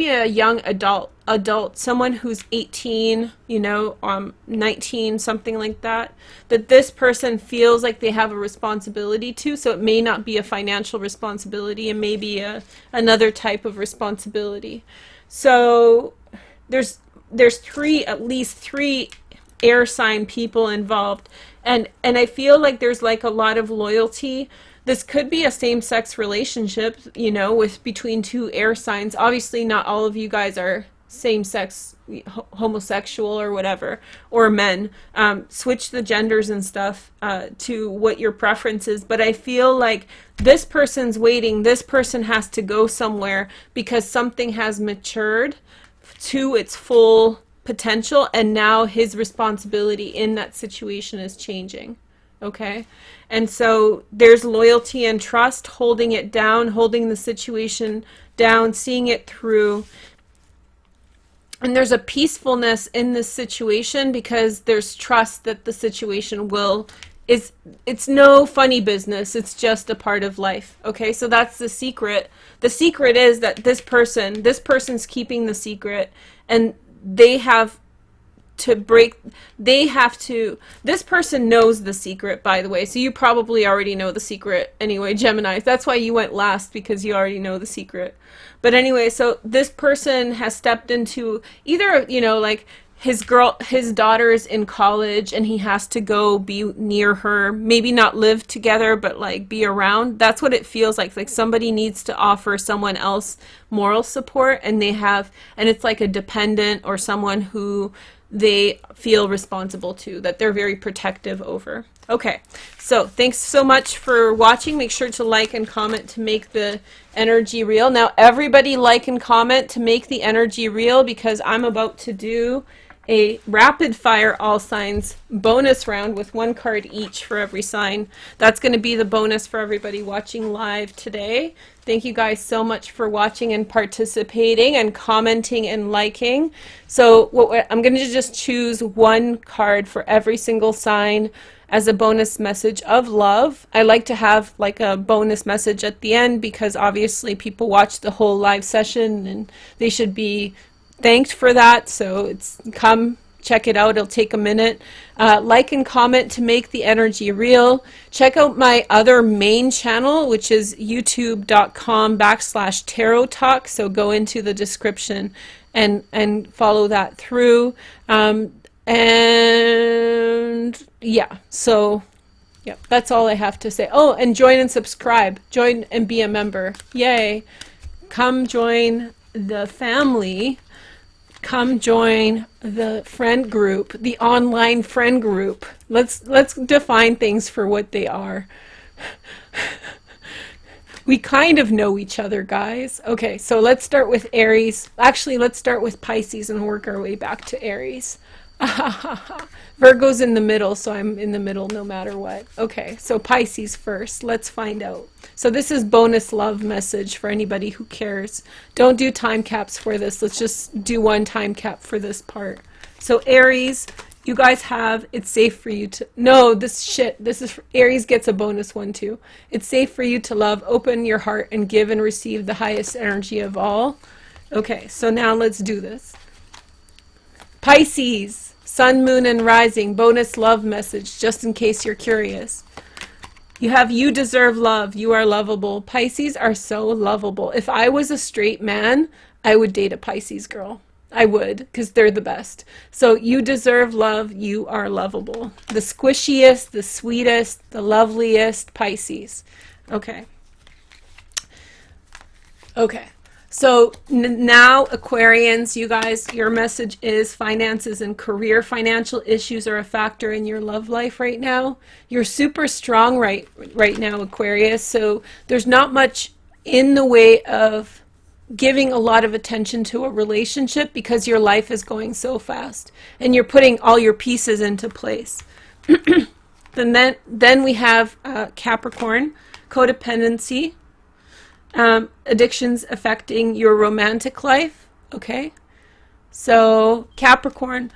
a young adult, someone who's 18, 19, something like that this person feels like they have a responsibility to. So it may not be a financial responsibility, it may be another type of responsibility. So there's at least three air sign people involved, and I feel like there's like a lot of loyalty. This could be a same-sex relationship, with between 2 air signs. Obviously, not all of you guys are same-sex, homosexual or whatever, or men. Switch the genders and stuff to what your preference is. But I feel like this person's waiting. This person has to go somewhere because something has matured to its full potential, and now his responsibility in that situation is changing. Okay? And so there's loyalty and trust, holding it down, holding the situation down, seeing it through. And there's a peacefulness in this situation because there's trust that the situation will, it's no funny business. It's just a part of life. Okay, so that's the secret. The secret is that this person's keeping the secret, and they have to this person knows the secret, by the way, so you probably already know the secret anyway, Gemini. That's why you went last, because you already know the secret. But anyway, so this person has stepped into either, you know, like his daughter's in college and he has to go be near her, maybe not live together, but like be around. That's what it feels like somebody needs to offer someone else moral support, and it's like a dependent or someone who they feel responsible to, that they're very protective over. Okay, so thanks so much for watching. Make sure to like and comment to make the energy real. Now everybody like and comment to make the energy real, because I'm about to do a rapid fire all signs bonus round with 1 card each for every sign. That's going to be the bonus for everybody watching live today. Thank you guys so much for watching and participating and commenting and liking. So I'm going to just choose 1 card for every single sign as a bonus message of love. I like to have like a bonus message at the end, because obviously people watch the whole live session and they should be thanked for that. So come check it out. It'll take a minute. Like and comment to make the energy real. Check out my other main channel, which is youtube.com/tarot talk. So go into the description and follow that through. And yeah, so yeah, that's all I have to say. Oh, and join and subscribe. Join and be a member. Yay. Come join the family. Come join the friend group, the online friend group. Let's define things for what they are. We kind of know each other, guys. Okay, so let's start with Aries. Actually, let's start with Pisces and work our way back to Aries. Virgo's in the middle, so I'm in the middle no matter what. Okay, so Pisces first. Let's find out. So this is bonus love message for anybody who cares. Don't do time caps for this. Let's just do 1 time cap for this part. So Aries, you guys have, it's safe for you to, no, this is, Aries gets a bonus one too. It's safe for you to love, open your heart, and give and receive the highest energy of all. Okay, so now let's do this. Pisces, Sun, Moon, and Rising, bonus love message, just in case you're curious. You have, you deserve love. You are lovable. Pisces are so lovable. If I was a straight man, I would date a Pisces girl. I would, because they're the best. So you deserve love. You are lovable. The squishiest, the sweetest, the loveliest Pisces. Okay. Okay. So now, Aquarians, you guys, your message is finances and career. Financial issues are a factor in your love life right now. You're super strong right now, Aquarius. So there's not much in the way of giving a lot of attention to a relationship, because your life is going so fast and you're putting all your pieces into place. And then we have Capricorn, codependency. Addictions affecting your romantic life. Okay, so Capricorn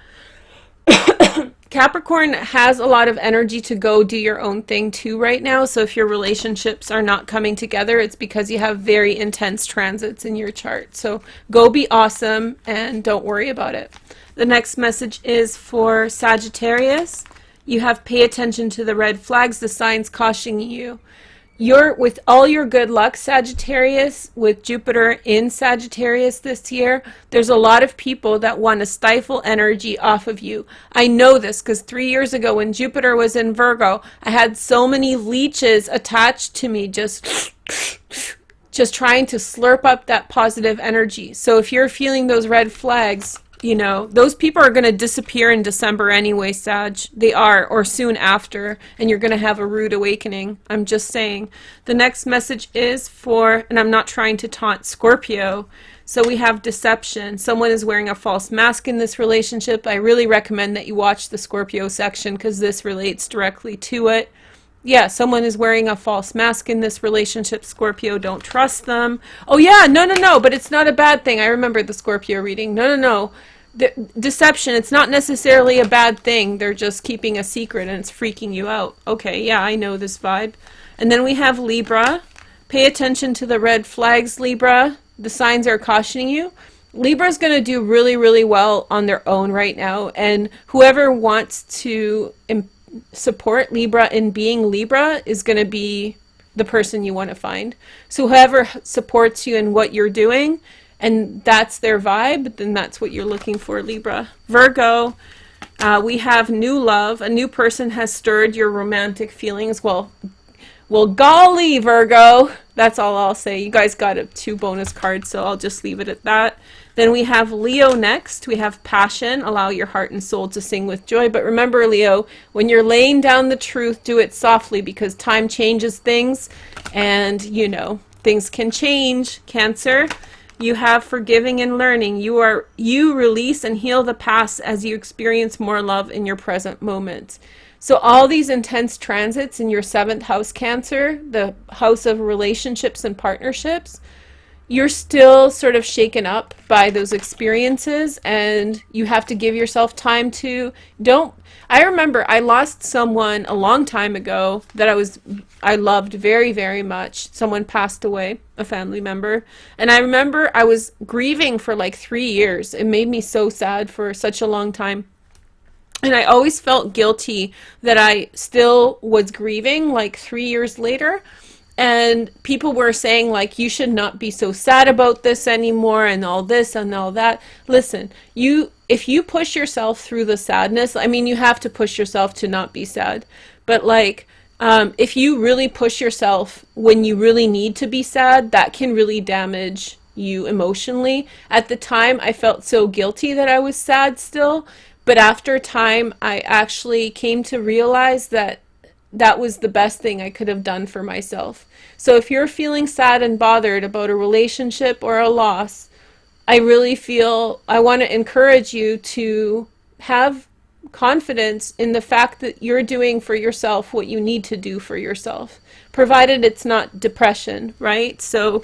has a lot of energy to go do your own thing too right now. So if your relationships are not coming together, it's because you have very intense transits in your chart. So go be awesome and don't worry about it. The next message is for Sagittarius. You have, pay attention to the red flags, the signs cautioning you. You're, with all your good luck, Sagittarius, with Jupiter in Sagittarius this year, there's a lot of people that want to stifle energy off of you. I know this because 3 years ago when Jupiter was in Virgo, I had so many leeches attached to me, just trying to slurp up that positive energy. So if you're feeling those red flags, you know, those people are going to disappear in December anyway, Sag. They are, or soon after, and you're going to have a rude awakening. I'm just saying. The next message is for, and I'm not trying to taunt, Scorpio. So we have deception. Someone is wearing a false mask in this relationship. I really recommend that you watch the Scorpio section because this relates directly to it. Yeah, someone is wearing a false mask in this relationship, Scorpio. Don't trust them. Oh yeah, no, but it's not a bad thing. I remember the Scorpio reading. No. Deception, it's not necessarily a bad thing. They're just keeping a secret and it's freaking you out. Okay, yeah, I know this vibe. And then we have Libra. Pay attention to the red flags, Libra. The signs are cautioning you. Libra's going to do really, really well on their own right now. And whoever wants to support Libra in being Libra is going to be the person you want to find. So whoever supports you in what you're doing, and that's their vibe, then that's what you're looking for, Libra. Virgo, we have new love. A new person has stirred your romantic feelings. Well, golly, Virgo. That's all I'll say. You guys got 2 bonus cards, so I'll just leave it at that. Then we have Leo next. We have passion. Allow your heart and soul to sing with joy. But remember, Leo, when you're laying down the truth, do it softly because time changes things. And, you know, things can change. Cancer, you have forgiving and learning. You release and heal the past as you experience more love in your present moment. So all these intense transits in your 7th house, Cancer, the house of relationships and partnerships, you're still sort of shaken up by those experiences, and you have to give yourself time to I remember I lost someone a long time ago that I loved very, very much. Someone passed away, a family member, and I remember I was grieving for like 3 years. It made me so sad for such a long time. And I always felt guilty that I still was grieving like 3 years later. And people were saying like, you should not be so sad about this anymore and all this and all that. Listen, if you push yourself through the sadness, I mean, you have to push yourself to not be sad. But like, if you really push yourself when you really need to be sad, that can really damage you emotionally. At the time, I felt so guilty that I was sad still. But after time, I actually came to realize that that was the best thing I could have done for myself. So if you're feeling sad and bothered about a relationship or a loss, I really feel I want to encourage you to have confidence in the fact that you're doing for yourself what you need to do for yourself, provided it's not depression, right? So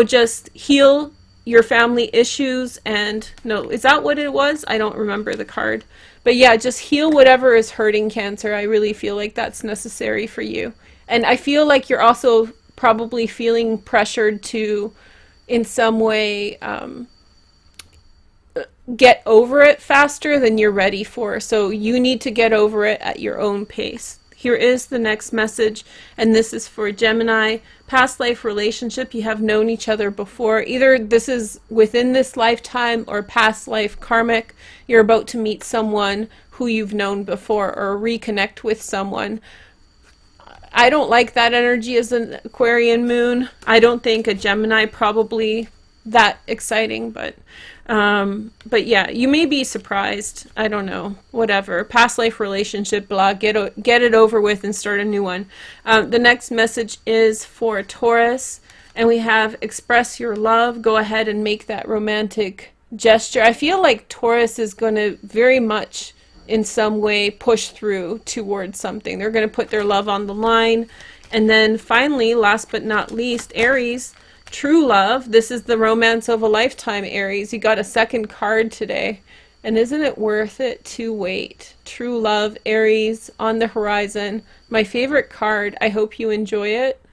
just heal your family issues and no, is that what it was? I don't remember the card. But yeah, just heal whatever is hurting, Cancer. I really feel like that's necessary for you. And I feel like you're also probably feeling pressured to, in some way, get over it faster than you're ready for. So you need to get over it at your own pace. Here is the next message, and this is for Gemini. Past life relationship, you have known each other before. Either this is within this lifetime or past life karmic. You're about to meet someone who you've known before or reconnect with someone. I don't like that energy as an Aquarian moon. I don't think a Gemini probably that exciting, but yeah, you may be surprised. I don't know. Whatever. Past life relationship, blah. Get it over with and start a new one. The next message is for Taurus, and we have express your love. Go ahead and make that romantic gesture. I feel like Taurus is going to very much, in some way, push through towards something. They're going to put their love on the line. And then finally, last but not least, Aries. True love. This is the romance of a lifetime, Aries. You got a second card today. And isn't it worth it to wait? True love, Aries, on the horizon. My favorite card. I hope you enjoy it.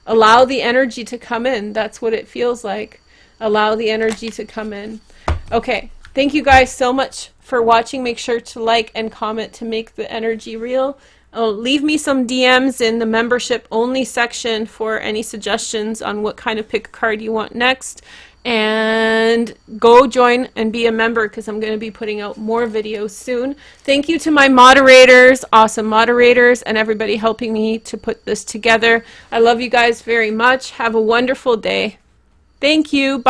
Allow the energy to come in. That's what it feels like. Allow the energy to come in. Okay. Thank you guys so much for watching. Make sure to like and comment to make the energy real. Leave me some DMs in the membership only section for any suggestions on what kind of pick card you want next. And go join and be a member because I'm going to be putting out more videos soon. Thank you to my moderators, awesome moderators, and everybody helping me to put this together. I love you guys very much. Have a wonderful day. Thank you. Bye.